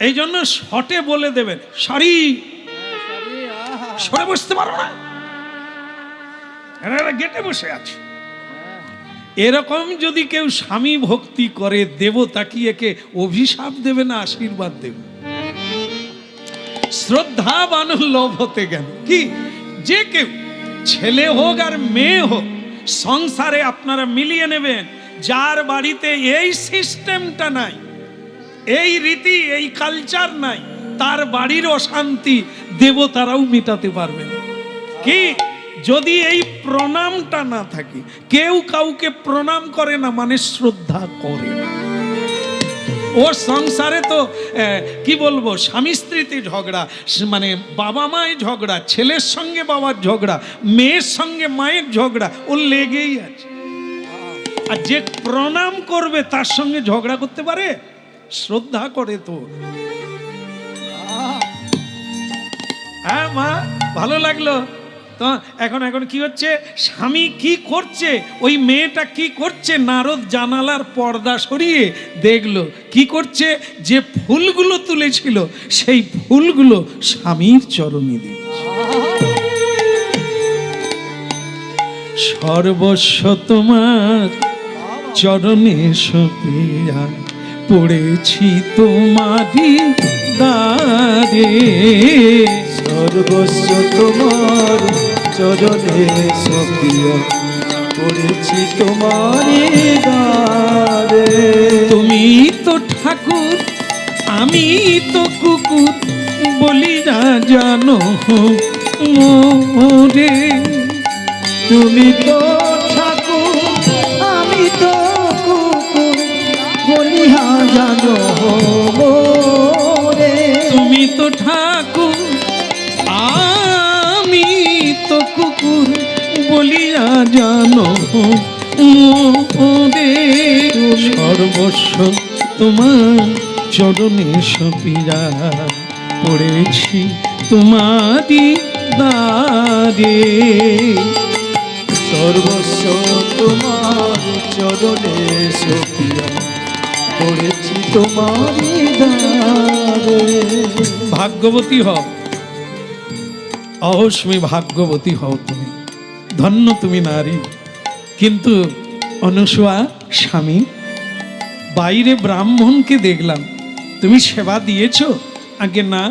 এই জন্য শটে বলে দেবেন, সরি, সরে বসতে পারো না, এরা গেটে বসে আছে। এরকম যদি কেউ স্বামী ভক্তি করে, দেবতা কি একে অভিশাপ দেবে না আশীর্বাদ দেবে? শ্রদ্ধাবান লোভ হতে গেল কি, যে কেউ ছেলে হোক আর মেয়ে হোক, সংসারে আপনারা মিলিয়ে নেবেন, যার বাড়িতে এই সিস্টেমটা নাই, এই রীতি, এই কালচার নাই, তার বাড়ির অশান্তি দেবতারাও মেটাতে পারবে না। কি, যদি এই প্রণামটা না থাকে, কেউ কাউকে প্রণাম করে না মানে শ্রদ্ধা করে না। ও সংসারে তো কি বলবো, স্বামী স্ত্রীতে ঝগড়া, মানে বাবা মায়ের ঝগড়া, ছেলের সঙ্গে বাবার ঝগড়া, মেয়ের সঙ্গে মায়ের ঝগড়া, ও লেগেই আছে। আর যে প্রণাম করবে তার সঙ্গে ঝগড়া করতে পারে? শ্রদ্ধা করে তো। হ্যাঁ মা, ভালো লাগলো তো। এখন কি হচ্ছে, স্বামী কি করছে, ওই মেয়েটা কি করছে, নারদ জানালার পর্দা সরিয়ে দেখলো কি করছে, যে ফুলগুলো তুলেছিল সেই ফুলগুলো স্বামীর চরণে দিচ্ছে। সর্বস্ব তোমার চরণে সপিয়া পড়েছি তোমারি দ্বারে। সর্বস্ব তোমার চরণে সপিয়া পড়েছি তোমারি দ্বারে। তুমি তো ঠাকুর, আমি তো কুকুর, বলি না জানো মোরে। তুমি তো ঠাকুর, আমি তো কুকুর, বলিয়া জানো মোরে। তুমি তো ঠাকুর, আমি তো কুকুর, বলিয়া জানো মোরে। সর্বস্ব তোমার চরণে সপিয়া পড়েছি তোমারি দ্বারে। সর্বস্ব তোমার চরণে সপিয়া পড়েছি তোমারি দ্বারে। ভাগ্যবতী হও, অবশ্যই ভাগ্যবতী হও তুমি, ধন্য তুমি নারী। কিন্তু অনুসূয়া স্বামী, বাইরে ব্রাহ্মণকে দেখলাম, তুমি সেবা দিয়েছো? আগে না,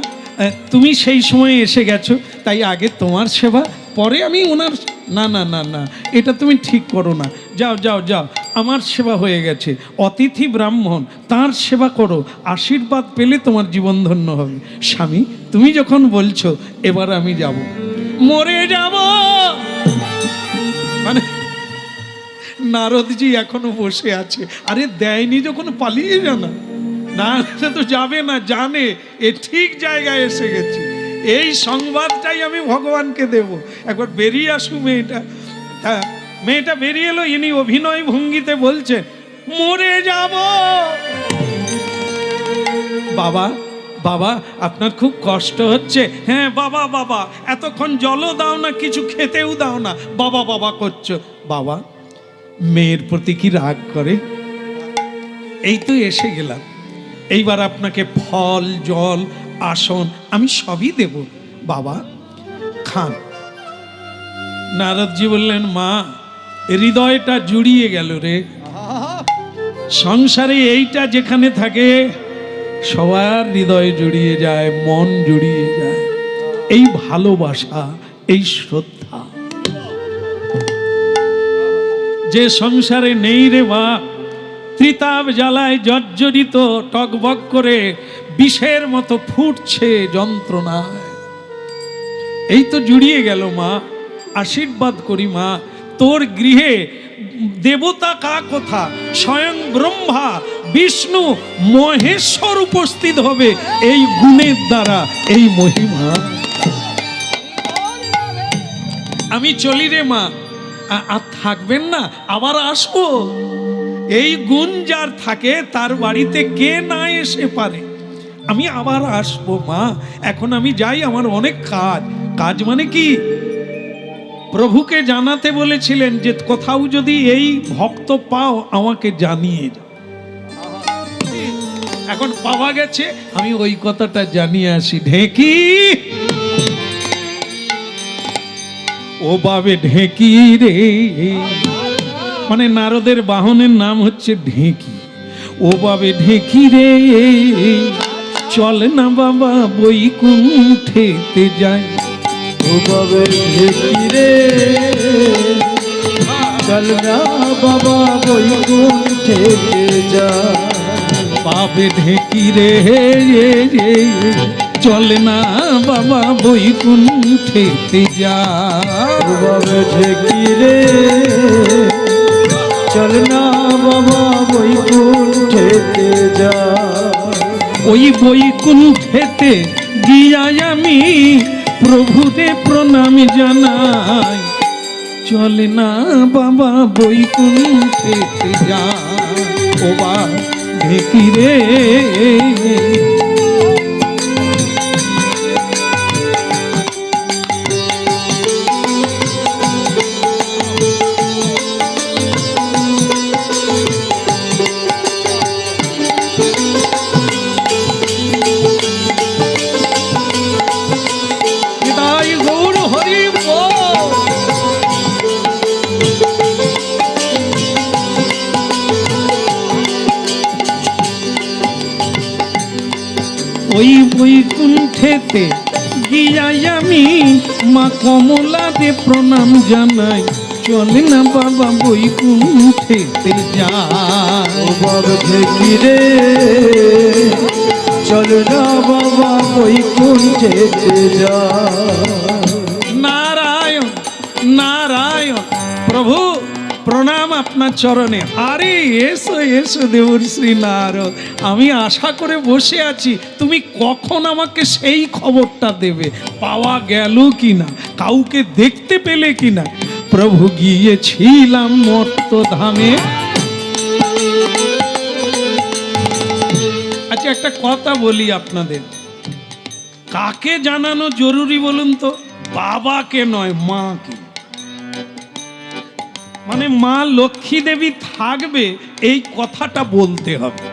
তুমি সেই সময় এসে গেছো, তাই আগে তোমার সেবা, পরে আমি ওনার। না না না না, এটা তুমি ঠিক করো না। যাও যাও যাও, আমার সেবা হয়ে গেছে। অতিথি ব্রাহ্মণ, তার সেবা করো, আশীর্বাদ পেলে তোমার জীবন ধন্য হবে। স্বামী, তুমি যখন বলছো, এবার আমি যাব। মরে যাব মানে নারদজি এখনো বসে আছে। আরে দেয়নি যখন পালিয়ে জানা না, সে তো যাবে না, জানে এ ঠিক জায়গায় এসে গেছে। এই সংবাদটাই আমি ভগবানকে দেব। একবার বেরিয়ে আসুক মেয়েটা। হ্যাঁ, মেয়েটা বেরিয়ে এলো, ইনি অভিনয় ভঙ্গিতে বলছে, মরে যাব। বাবা বাবা, আপনার খুব কষ্ট হচ্ছে? হ্যাঁ বাবা বাবা, এতক্ষণ জলও দাও না, কিছু খেতেও দাও না, বাবা বাবা করছো। বাবা, মেয়ের প্রতি কি রাগ করে? এই তো এসে গেলাম, এইবার আপনাকে ফল, জল, আসন আমি সবই দেব। বাবা খান। নারদজি বললেন, মা, হৃদয়টা জুড়িয়ে গেল রে। সংসারে এইটা যেখানে থাকে সবার হৃদয় জুড়িয়ে যায়, মন জুড়িয়ে যায়। এই ভালোবাসা, এই শ্রদ্ধা যে সংসারে নেই রে মা, ত্রিতাপ জ্বালায় জর্জরিত, টকবক করে বিষের মতো ফুটছে যন্ত্রণায়। এই তো জুড়িয়ে গেল মা, আশীর্বাদ করি মা। তোর গৃহে দেবতা কা কথা, স্বয়ং ব্রহ্মা, বিষ্ণু, মহেশ্বর উপস্থিত হবে এই গুণের দ্বারা, এই মহিমা। আমি চলি রে মা। আর থাকবেন না? আবার আসবো। এই গুণ যার থাকে তার বাড়িতে কে না এসে পারে। আমি আবার আসবো মা, এখন আমি যাই, আমার অনেক কাজ। কাজ মানে কি? প্রভুকে জানাতে বলেছিলেন যে কোথাও যদি এই ভক্ত পাও আমাকে জানিয়ে যাও। এখন পাওয়া গেছে, আমি ওই কথাটা জানিয়ে আসি। ঢেকি ও বাবে ঢেকি রে, মানে নারদের বাহনের নাম হচ্ছে ঢেকি। ও বাবে ঢেকি রে, চল না বাবা বৈকুণ্ঠেতে যাই। ও বাবে ঢেকি রে, চল না বাবা বৈকুণ্ঠেতে যাই। বাবে ঢেকি রে, চল না বাবা বৈকুণ্ঠেতে যাই। ও বাবে ঢেকি রে, চল না বাবা বৈকুণ্ঠেতে যাই। ওই বৈকুণ্ঠেতে গিয়াই আমি প্রভুরে প্রণাম জানাই। চল না বাবা বৈকুণ্ঠেতে যাই। ও বা ঢেকি রে, নিতাই গৌর হরি বল। ওই বৈকুণ্ঠেতে গিয়াই আমি মা কমলারে প্রণাম জানাই। চল না বাবা বৈকুণ্ঠেতে যাই। ও বাবে ঢেকি রে, চল না বাবা বৈকুণ্ঠেতে যাই। নারায়ণ নারায়ণ। প্রভু প্রণাম আপনার চরণে। আরে এসো এসো দেবশ্রী নারদ, আমি আশা করে বসে আছি তুমি কখন আমাকে সেই খবরটা দেবে। পাওয়া গেল কিনা, কাউকে দেখতে পেলে কিনা? প্রভু গিয়েছিলাম মর্ত ধামে। আচ্ছা একটা কথা বলি আপনাদের, কাকে জানানো জরুরি বলুন তো? বাবাকে নয়, মাকে। মানে মা লক্ষ্মী দেবী থাকবে এই কথাটা বলতে হবে।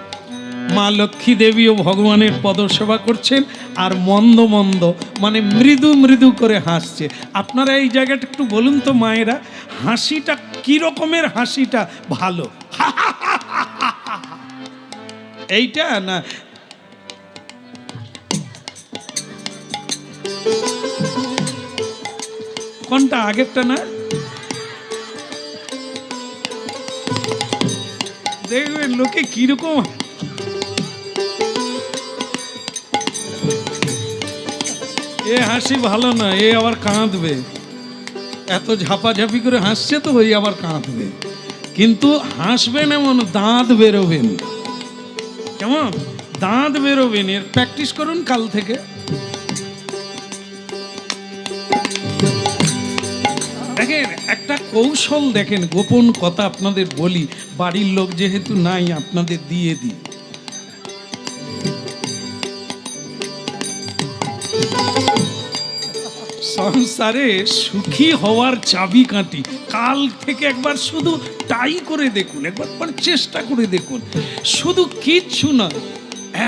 মা লক্ষ্মী দেবীও ভগবানের পদসেবা করছেন আর মন্দ মন্দ মানে মৃদু মৃদু করে হাসছে। আপনারা এই জায়গাটা একটু বলুন তো মায়েরা, হাসিটা কি রকমের হাসিটা ভালো? এইটা না কোনটা? আগেরটা না? দেখবেন লোকে কিরকম এ হাসি ভালো না, এ আবার কাঁদবে। এত ঝাপাঝাপি করে হাসছে তো ওই আবার কাঁদবে। কিন্তু হাসবেন এমন দাঁত বেরোবেন, কেমন দাঁত বেরোবেন, এর প্র্যাকটিস করুন কাল থেকে। দেখেন একটা কৌশল, দেখেন গোপন কথা আপনাদের বলি, বাড়ির লোক যেহেতু নাই আপনাদের দিয়ে দিই। সংসারে সুখী হওয়ার চাবিকাঠি কাল থেকে একবার শুধু ট্রাই করে দেখুন, একবার চেষ্টা করে দেখুন, শুধু কিচ্ছু নয়,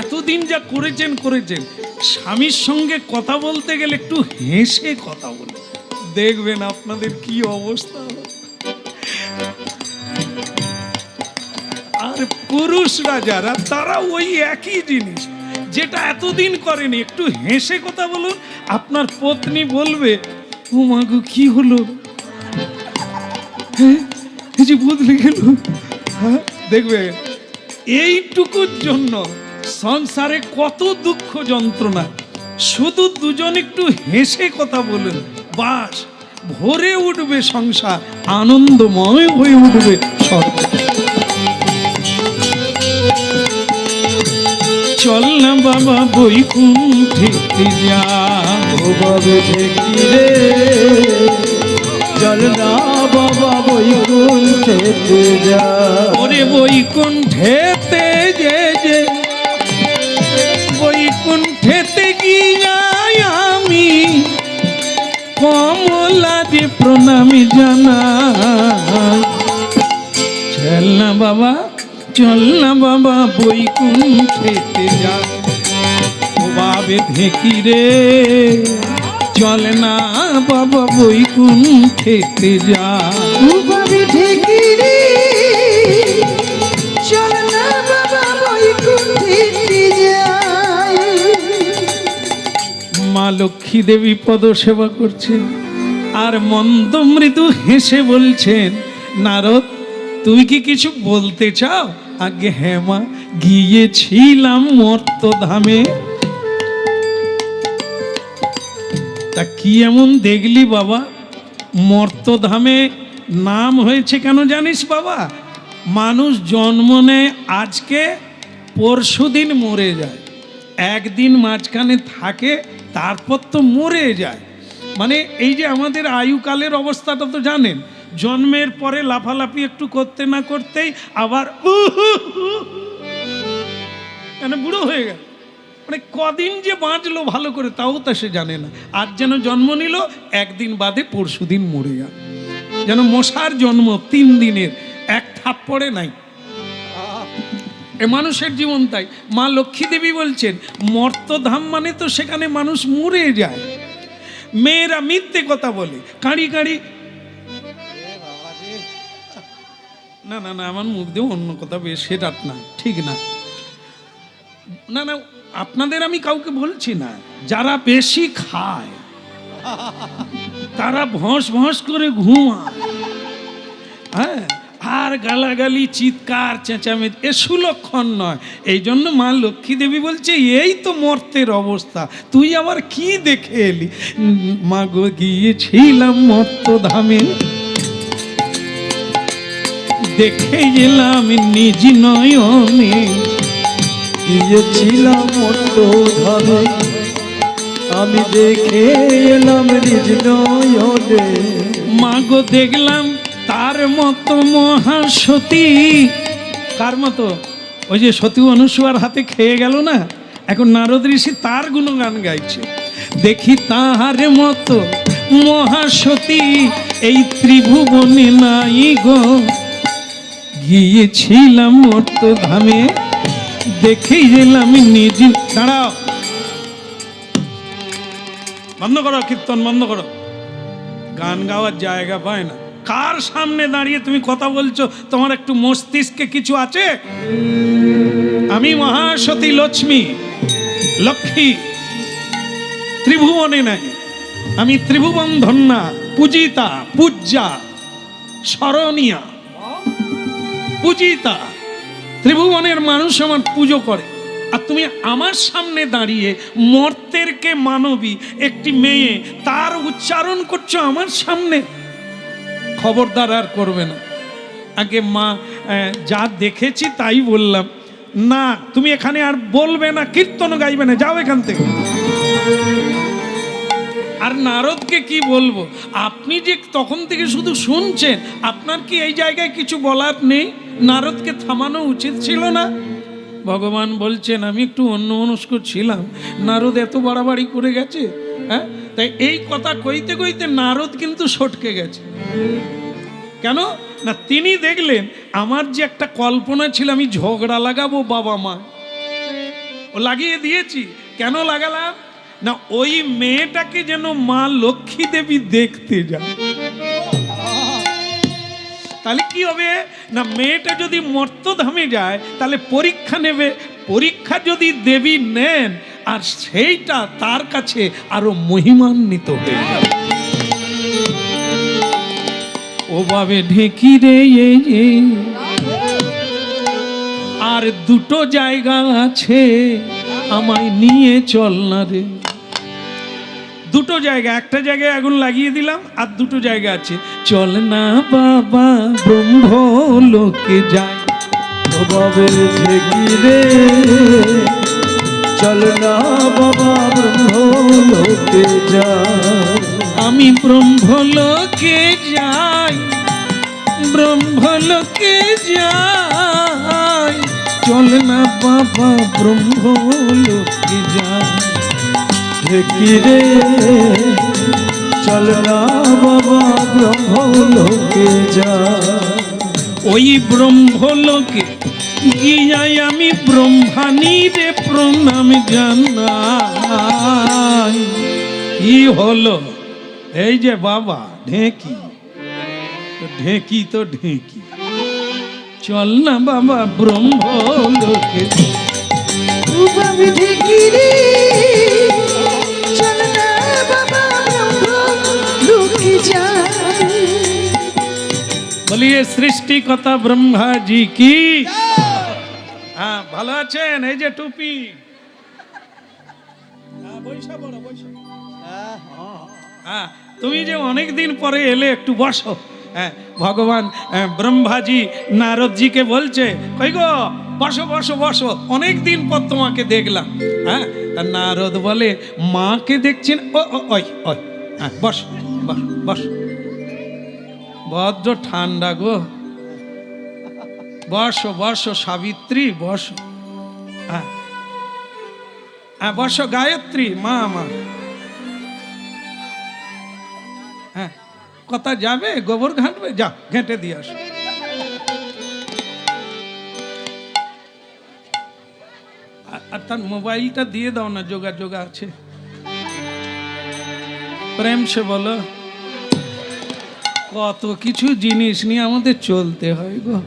এতদিন যা করেছেন স্বামীর সঙ্গে কথা বলতে গেলে একটু হেসে কথা বলুন, দেখবেন আপনাদের কি অবস্থা। আর পুরুষরা যারা, তারা ওই একই জিনিস যেটা এতদিন করেনি, একটু হেসে কথা বলুন, আপনার পত্নী বলবে ও মা গো কি হলো, এই যে বদলে গেল। দেখবে এইটুকুর জন্য সংসারে কত দুঃখ যন্ত্রণা, শুধু দুজন একটু হেসে কথা বলুন, বাস ভরে উঠবে সংসার, আনন্দময় হয়ে উঠবে সব। চল না বাবা বৈকুণ্ঠে যা, ও বাবে দেখি রে, চল না বাবা বৈকুণ্ঠেতে যা। ওরে বৈকুণ্ঠেতে যে বৈকুণ্ঠেতে গিয়ে আমি কমলা যে প্রণামী জানাই। চল না বাবা, চল না বাবা বৈকুণ্ঠেতে যা, ও বাবে দেখি রে, চল না বাবা বৈকুণ্ঠেতে যা। ও বাবে দেখি রে, চল না বাবা বৈকুণ্ঠেতে যাই। মা লক্ষ্মী দেবী পদ সেবা করছেন আর মন্দ মৃদু হেসে বলছেন, নারদ তুই কি কিছু বলতে চাও? আগে হ্যাঁ মা, গিয়েছিলাম মর্তধামে। তা কি এমন দেখলি বাবা? মর্তধামে নাম হয়েছে কেন জানিস বাবা? মানুষ জন্ম নেয় আজকে, পরশুদিন মরে যায়, একদিন মাঝখানে থাকে, তারপর তো মরে যায়। মানে এই যে আমাদের আয়ুকালের অবস্থাটা তো জানেন, জন্মের পরে লাফালাফি একটু করতে না করতেই আবার বুড়ো হয়ে গেল, মানে কদিন যে বাঁচলো ভালো করে তাও তা সে জানে না। আজ যেন জন্ম নিল, একদিন বাদে পরশুদিন মরে গেল, যেন মশার জন্ম 3 দিনের, এক থাপ্পড়ে নাই। এ মানুষের জীবন তাই। মা লক্ষ্মী দেবী বলছেন মর্তধাম মানে তো সেখানে মানুষ মরে যায়। মেয়েরা মিথ্যে কথা বলে, কাঁড়ি কাঁড়ি, না না না আমার মুখ দিয়ে অন্য কথা বেশ, সেটা না, ঠিক না, না না আপনাদের আমি কাউকে বলছি না। যারা বেশি খায় তারা ভস ভস করে ঘুমায়, হ্যাঁ, আর গালাগালি চিৎকার চেঁচামেচি এ সুলক্ষণ নয়। এই জন্য মা লক্ষ্মী দেবী বলছে এই তো মর্তের অবস্থা, তুই আবার কি দেখে এলি? মা গো গিয়েছিলাম মর্তধামে, দেখে এলাম নিজ নয়নে। গিয়েছিলাম মর্তধামে, আমি দেখে এলাম নিজ নয়নে। মা গো দেখলাম তার মতো মহাসতী। কার মতো? ওই যে সতী অনুসুয়ার হাতে খেয়ে গেল না, এখন নারদ ঋষি তার গুণগান গাইছে। দেখি তাহার মতো মহাসতী এই ত্রিভুবনে নাই গো, গিয়েছিলাম মর্তধামে, দেখেই গেলাম নিজ। দাঁড়াও, বন্ধ করো কীর্তন, বন্ধ করো। গান গাওয়ার জায়গা পায় না। কার সামনে দাঁড়িয়ে তুমি কথা বলছো? তোমার একটু মস্তিষ্কে কিছু আছে? আমি মহাসতী লক্ষ্মী, লক্ষ্মী ত্রিভুবনে নাই। আমি ত্রিভুবন ধন্যা, পূজিতা, পূজ্যা, স্মরণীয়া, পূজিতা। ত্রিভুবনের মানুষ আমার পুজো করে, আর তুমি আমার সামনে দাঁড়িয়ে মর্তেরকে মানবী একটি মেয়ে তার উচ্চারণ করছো আমার সামনে। খবরদার আর করবে না। আগে মা যা দেখেছি তাই বললাম। না, তুমি এখানে আর বলবে না, কীর্তন গাইবে না, যাও এখান থেকে। আর নারদকে কি বলবো? আপনি যে তখন থেকে শুধু শুনছেন, আপনার কি এই জায়গায় কিছু বলার নেই? নারদকে থামানো উচিত ছিল না? ভগবান বলছেন আমি একটু অন্যমনস্ক ছিলাম, নারদ এত বাড়াবাড়ি করে গেছে। হ্যাঁ, তাই এই কথা কইতে কইতে নারদ কিন্তু সটকে গেছে। কেন না, তিনি দেখলেন আমার যে একটা কল্পনা ছিল আমি ঝগড়া লাগাবো বাবা মা, ও লাগিয়ে দিয়েছি। কেন লাগালাম না, ওই মেয়েটাকে যেন মা লক্ষ্মী দেবী দেখতে যায়। তাহলে কি হবে না, মেয়েটা যদি মর্তধামে যায় তাহলে পরীক্ষা নেবে, পরীক্ষা যদি দেবী নেন আর সেইটা তার কাছে আরো মহিমান্বিত হয়ে যাবে। ও বাবে ঢেকি রে, আর দুটো জায়গা আছে আমায় নিয়ে চল না রে। দুটো জায়গা, একটা জায়গায় আগুন লাগিয়ে দিলাম, আর দুটো জায়গা আছে। চল না বাবা ব্রহ্মলোকে যাই। ও বাবে ঢেকি রে, চল না বাবা ব্রহ্মলোকে যাই। আমি ব্রহ্মলোকে যাই, ব্রহ্মলোকে যাই। চল না বাবা ব্রহ্মলোকে যাই। ঢেকি রে, চল না বাবা ব্রহ্মলোকে যাই। ওই ব্রহ্মলোকে গিয়াই আমি ব্রহ্মাণীরে প্রণাম জানাই। কি হলো? এই যে বাবা ঢেকি, ঢেকি তো ঢেকি। চল না বাবা ব্রহ্মলোকে। ও বাবে ঢেকি রে, চল না বাবা ব্রহ্মলোকে যাই। বলিয়ে সৃষ্টিকর্তা ব্রহ্মা জি কি। হ্যাঁ, ভালো আছেন? এই যে টুপি, হ্যাঁ, তুমি যে অনেক দিন পরে এলে, একটু বসো। হ্যাঁ, ভগবান ব্রহ্মাজি নারদজিকে বলছে, কই গো বসো বসো বসো, অনেক দিন পর তোমাকে দেখলাম। হ্যাঁ, নারদ বলে মাকে দেখছেন? ও ওই ওই, হ্যাঁ বস বস বস। বড্ড ঠান্ডা গো, বসো বসো সাবিত্রী, বসো। হ্যাঁ হ্যাঁ বসো গায়ত্রী, মা আমার। হ্যাঁ, কথা যাবে, গোবর ঘাঁটবে, যাও ঘেঁটে দিয়ে আসো। আর তার মোবাইলটা দিয়ে দাও না, যোগাযোগ আছে। প্রেম সে বলো, কত কিছু জিনিস নিয়ে আমাদের চলতে হয় গো।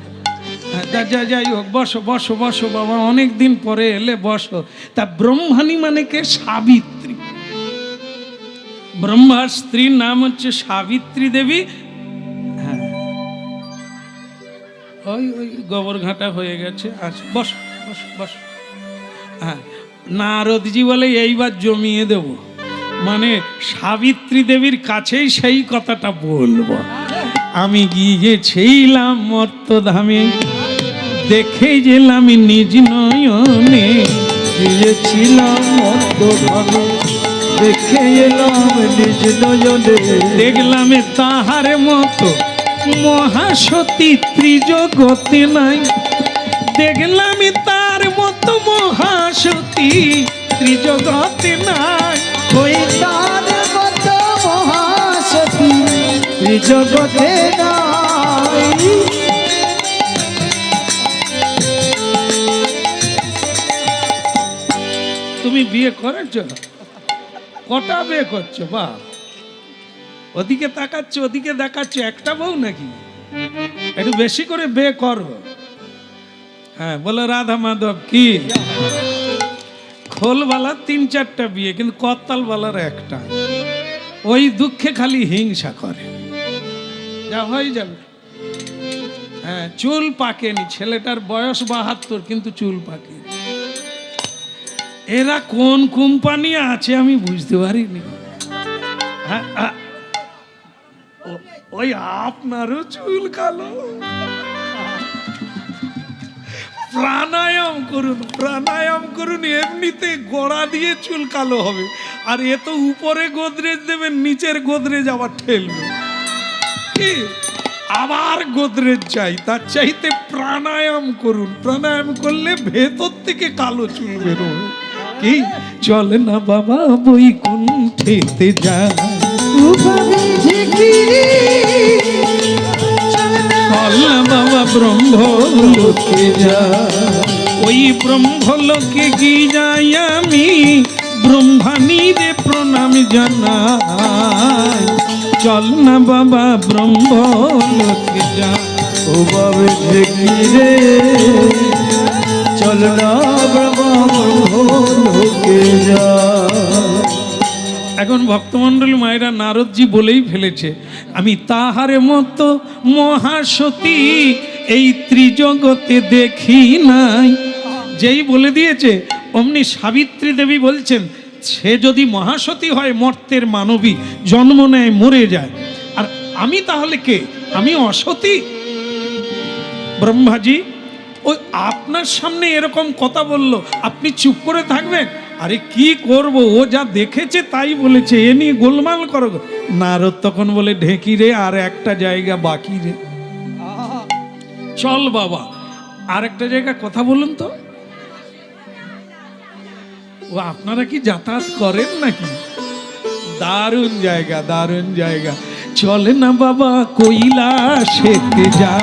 যাই হোক, বসো বসো বসো বাবা, অনেক দিন পরে এলে, বসো। তা ব্রহ্মাণী মানে কে? সাবিত্রী। ব্রহ্মার স্ত্রীর নাম হচ্ছে সাবিত্রী দেবী। হ্যাঁ, ওই ওই গোবর ঘাঁটা হয়ে গেছে। আচ্ছা বস বস বস। হ্যাঁ, নারদজি বলে এইবার জমিয়ে দেব, মানে সাবিত্রী দেবীর কাছেই সেই কথাটা বলবো। আমি গিয়েছিলাম মর্তধামে, দেখে গেলাম নিজ নয়নে। গিয়েছিলাম মর্তধামে, দেখে এলাম নিজ নয়নে। দেখলাম তাহার মতো মহাসতী ত্রিজগতে নাই। দেখলাম তার মতো মহাসতী ত্রিজগতে নাই। ওই তার মতো মহাসতী জগতে নাই। তুমি বিয়ে করেছো? কটা বিয়ে করছো? বা ওদিকে তাকাচ্ছ, ওদিকে দেখাচ্ছ, একটা বউ নাকি? একটু বেশি করে বিয়ে করো। হ্যাঁ, বলো রাধা মাধব কি? খোলবালার 3-4টা বিয়ে, কিন্তু করতালবালার একটা। ওই দুঃখে খালি হিংসা করে। যা হয়ে যাবে। হ্যাঁ, চুল পাকেনি, ছেলেটার বয়স 72 কিন্তু চুল পাকেনি। এরা কোন কোম্পানি আছে আমি বুঝতে পারিনি। হ্যাঁ, ওই আপনারও চুল কালো। প্রাণায়াম করুন, প্রাণায়াম করুন, এমনিতে গোড়া দিয়ে চুল কালো হবে। আর এ তো উপরে গোদরেজ দেবেন, নিচের গোদরেজ আবার ঠেলবে। কি আবার গোদরেজ চাই? তার চাইতে প্রাণায়াম করুন। প্রাণায়াম করলে ভেতর থেকে কালো চুল বেরোবে। কি চলে না বাবা বৈকুণ্ঠেতে যায়, উভাবে ঝিকিরি চল না বাবা ব্রহ্মলোকে যায়। ওই ব্রহ্মলোকে গিয়ে যাই আমি, ব্রহ্মাণীরে প্রণাম জানাই। চল না বাবা ব্রহ্মলোকে যায়। ও বাবে ঝিকিরে চল না বাবা ব্রহ্মলোকে যায়। এখন ভক্তমণ্ডলী মায়েরা নারদজি বলেই ফেলেছে, আমি তাহার মতো মহাসতী এই ত্রিজগতে দেখি নাই। যেই বলে দিয়েছে অমনি সাবিত্রী দেবী বলছেন, সে যদি মহাসতী হয়, মর্তের মানবী, জন্ম নেয় মরে যায়, আর আমি তাহলে কে? আমি অসতী? ব্রহ্মাজি ওই আপনার সামনে এরকম কথা বলল, আপনি চুপ করে থাকবেন? আরে কি করব, ও যা দেখেছে তাই বলেছে, এ নিয়ে গোলমাল করো। নারদ তখন বলে, ঢেকি রে, আর একটা জায়গা বাকি রে। চল বাবা আর একটা জায়গা কথা বলুন তো। ও আপনারা কি যাতায়াত করেন নাকি? দারুণ জায়গা, দারুণ জায়গা। চলে না বাবা কৈলাসেতে যা,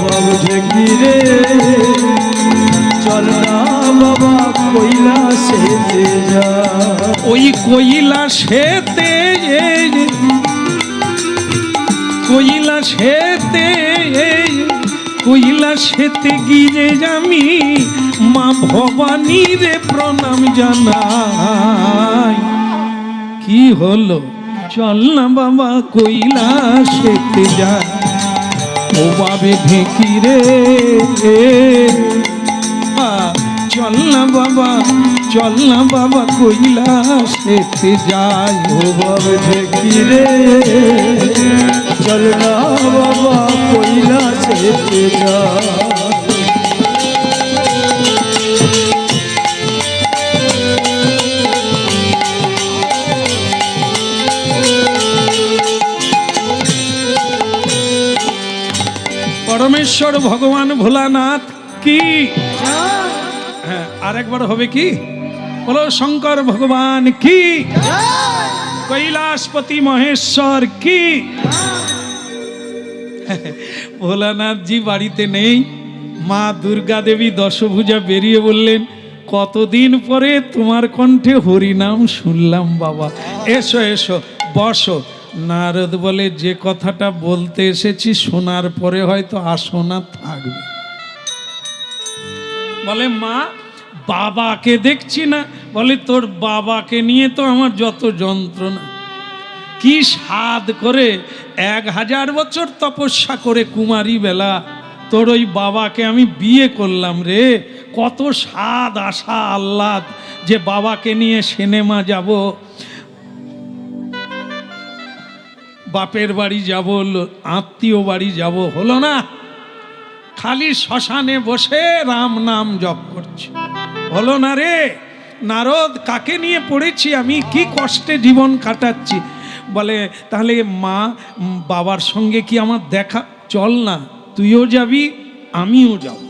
বাবে ঝিকিরে চল না বাবা কৈলাসেতে যায়। ওই কৈলাসেতে, কৈলাসেতে, কৈলাসেতে গিয়ে আমি মা ভবানীরে প্রণাম জানাই। কি হলো? চল না বাবা কৈলাসেতে যায়। ও বাবে ঢেকি রে, চল না বাবা, চল না বাবা কৈলাসেতে যাই। ও বাবে ঝিকিরে চল না বাবা কৈলাসেতে যায়। পরমেশ্বর ভগবান ভোলানাথ কি? হ্যাঁ, আরেকবার হবে কি? বলো শঙ্কর ভগবান কি? কৈলাসপতি মহেশ্বর কি? ভোলানাথজি বাড়িতে নেই। মা দুর্গা দেবী দশভুজা বেরিয়ে বললেন, কতদিন পরে তোমার কণ্ঠে হরিনাম শুনলাম বাবা, এসো এসো বসো। নারদ বলে, যে কথাটা বলতে এসেছি শোনার পরে হয়তো আসনা থাকবে। বলে, মা বাবাকে দেখছি না। বলে, তোর বাবাকে নিয়ে তো আমার যত যন্ত্রণা। কি স্বাদ করে 1000 বছর তপস্যা করে কুমারী বেলা তোর ওই বাবাকে আমি বিয়ে করলাম রে। কত স্বাদ, আশা, আহ্লাদ যে বাবাকে নিয়ে সিনেমা যাব, বাপের বাড়ি যাব, আত্মীয় বাড়ি যাব, হলো না। খালি শ্মশানে বসে রাম নাম জপ করছি, হলো না রে। নারদ, কাকে নিয়ে পড়েছি আমি, কি কষ্টে জীবন কাটাচ্ছি। বলে, তাহলে মা বাবার সঙ্গে কি আমার দেখা? চল না, তুইও যাবি আমিও যাব,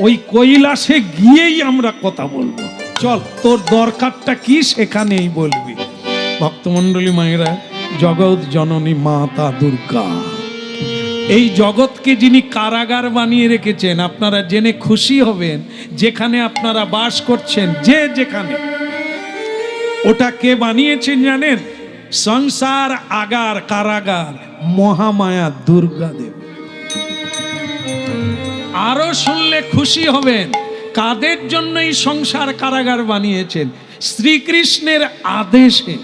ওই কৈলাসে গিয়েই আমরা কথা বলবো। চল, তোর দরকারটা কি সেখানেই বলবি। ভক্তমণ্ডলী মায়েরা, জগৎ জননী মাতা দুর্গা এই জগৎকে যিনি কারাগার বানিয়ে রেখেছেন, আপনারা জেনে খুশি হবেন, যেখানে আপনারা বাস করছেন, যে যেখানে, ওটা কে বানিয়েছেন জানেন? সংসার আগার কারাগার মহামায়া দুর্গা দেব। আরো শুনলে খুশি হবেন, কাদের জন্য এই সংসার কারাগার বানিয়েছেন? শ্রীকৃষ্ণের আদেশে।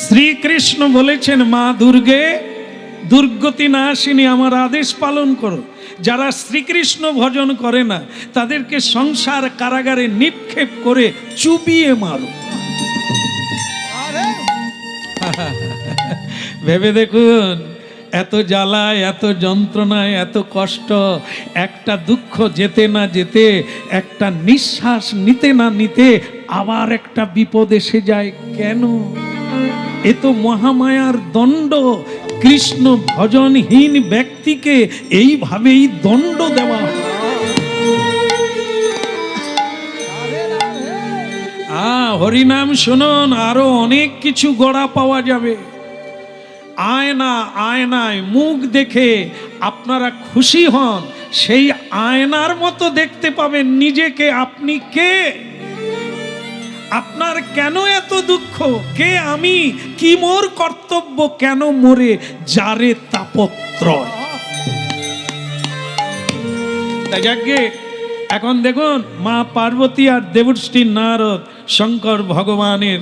শ্রীকৃষ্ণ বলেছেন, মা দুর্গে, দুর্গতি নাশিনী, আমার আদেশ পালন করো। যারা শ্রীকৃষ্ণ ভজন করে না তাদেরকে সংসার কারাগারে নিক্ষেপ করে চুবিয়ে মারো। ভেবে দেখুন, এত জ্বালায়, এত যন্ত্রণায়, এত কষ্ট, একটা দুঃখ যেতে না যেতে, একটা নিঃশ্বাস নিতে না নিতে আবার একটা বিপদ এসে যায় কেন? এ তো মহামায়ার দণ্ড। কৃষ্ণ ভজনহীন ব্যক্তিকে এইভাবেই দণ্ড দেওয়া হয়। হরিনাম শুনুন, আরো অনেক কিছু গড়া পাওয়া যাবে। আয়না, আয়নায় মুখ দেখে আপনারা খুশি হন, সেই আয়নার মতো দেখতে পাবেন নিজেকে। আপনি কে? আপনার কেন এত দুঃখ? কে আমি? কি মোর কর্তব্য? কেন মোরে যারে তাপত্রয়? তাই যাকে এখন দেখুন, মা পার্বতী আর দেবশ্রী নারদ শঙ্কর ভগবানের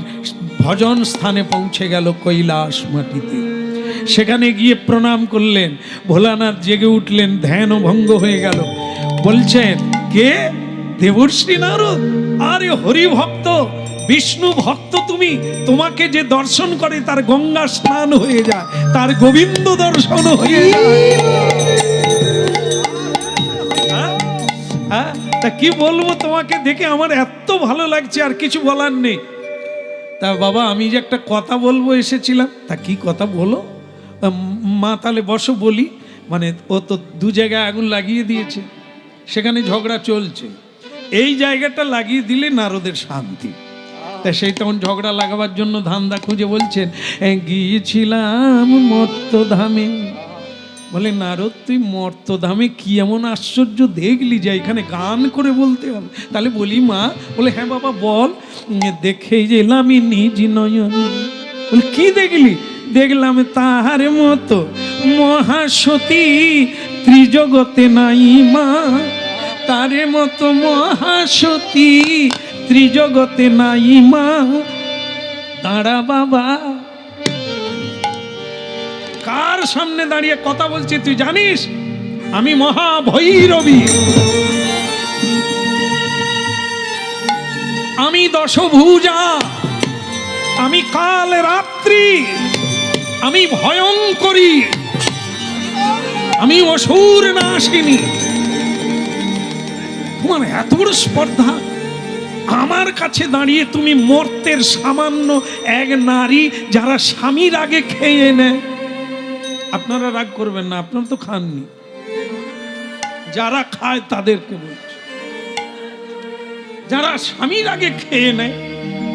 ভজন স্থানে পৌঁছে গেল কৈলাস মাটিতে। সেখানে গিয়ে প্রণাম করলেন। ভোলানাথ জেগে উঠলেন, ধ্যান ভঙ্গ হয়ে গেল। বলছেন, কে? দেবশ্রী নারদ? আরে হরি ভক্ত, বিষ্ণু ভক্ত তুমি। তোমাকে যে দর্শন করে তার গঙ্গা স্নান হয়ে যায়, তার গোবিন্দ দর্শন হয়ে যায়। তা কি বলবো, তোমাকে দেখে আমার এত ভালো লাগছে, আর কিছু বলার নেই। তা বাবা, আমি যে একটা কথা বলবো এসেছিলাম। তা কি কথা বলো? মা তাহলে বসো বলি। মানে ও তো দু জায়গায় আগুন লাগিয়ে দিয়েছে, সেখানে ঝগড়া চলছে। এই জায়গাটা লাগিয়ে দিলে নারদের শান্তি। তা সেই তখন ঝগড়া লাগাবার জন্য ধান্দা খুঁজে বলছেন, গিয়েছিলাম মর্তধামে। বলে, নারদ তুই মর্তধামে কি এমন আশ্চর্য দেখলি যে এখানে গান করে বলতে হবে? তাহলে বলি মা। বলে, হ্যাঁ বাবা বল। দেখে গেলাম নিজ নয়নে। বলে, কি দেখলি? দেখলাম তাহার মতো মহাসতী ত্রিজগতে নাই মা। তারে মতো মহাসতী ত্রিজগতে নাই মা। দাঁড়া বাবা, কার সামনে দাঁড়িয়ে কথা বলছি তুই জানিস? আমি মহাভৈরবী, আমি দশভুজা, আমি কাল রাত্রি, আমি ভয়ঙ্করী, আমি অসুর নাশিনী। তোমার এত বড় স্পর্ধা, আমার কাছে দাঁড়িয়ে তুমি মর্তের সামান্য এক নারী, যারা স্বামীর আগে খেয়ে নেয়। আপনারা রাগ করবেন না, আপনারা তো খাননি, যারা খায় তাদেরকে বলছি। যারা স্বামীর আগে খেয়ে নেয়,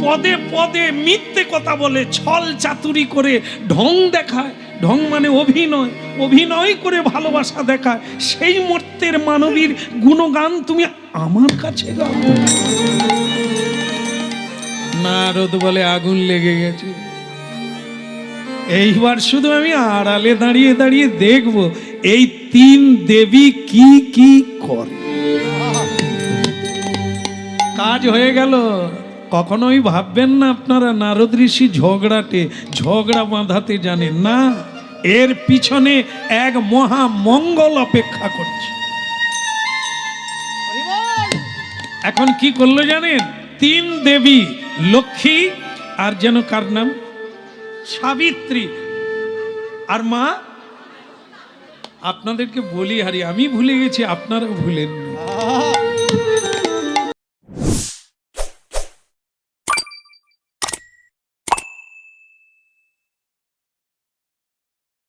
পদে পদে মিথ্যে কথা বলে, ছল চাতুরি করে ঢং দেখায়। ঢং মানে অভিনয়, অভিনয় করে ভালোবাসা দেখায়। সেই মর্তের মানবীর গুণগান তুমি আমার কাছে গাও। নারদ বলে, আগুন লেগে গেছে। এইবার শুধু আমি আড়ালে দাঁড়িয়ে দাঁড়িয়ে দেখব এই তিন দেবী কি কি করে। কাজ হয়ে গেল। কখনোই ভাববেন না আপনারা নারদ ঋষি ঝগড়া বাঁধাতে জানেন না। এর পিছনে এক মহা মঙ্গল অপেক্ষা করছে। এখন কি করলো জানেন? তিন দেবী, লক্ষ্মী আর যেন কার নাম, সাবিত্রী আর মা। আপনাদেরকে বলি হারি, আমি ভুলে গেছি, আপনারা ভুলেন না।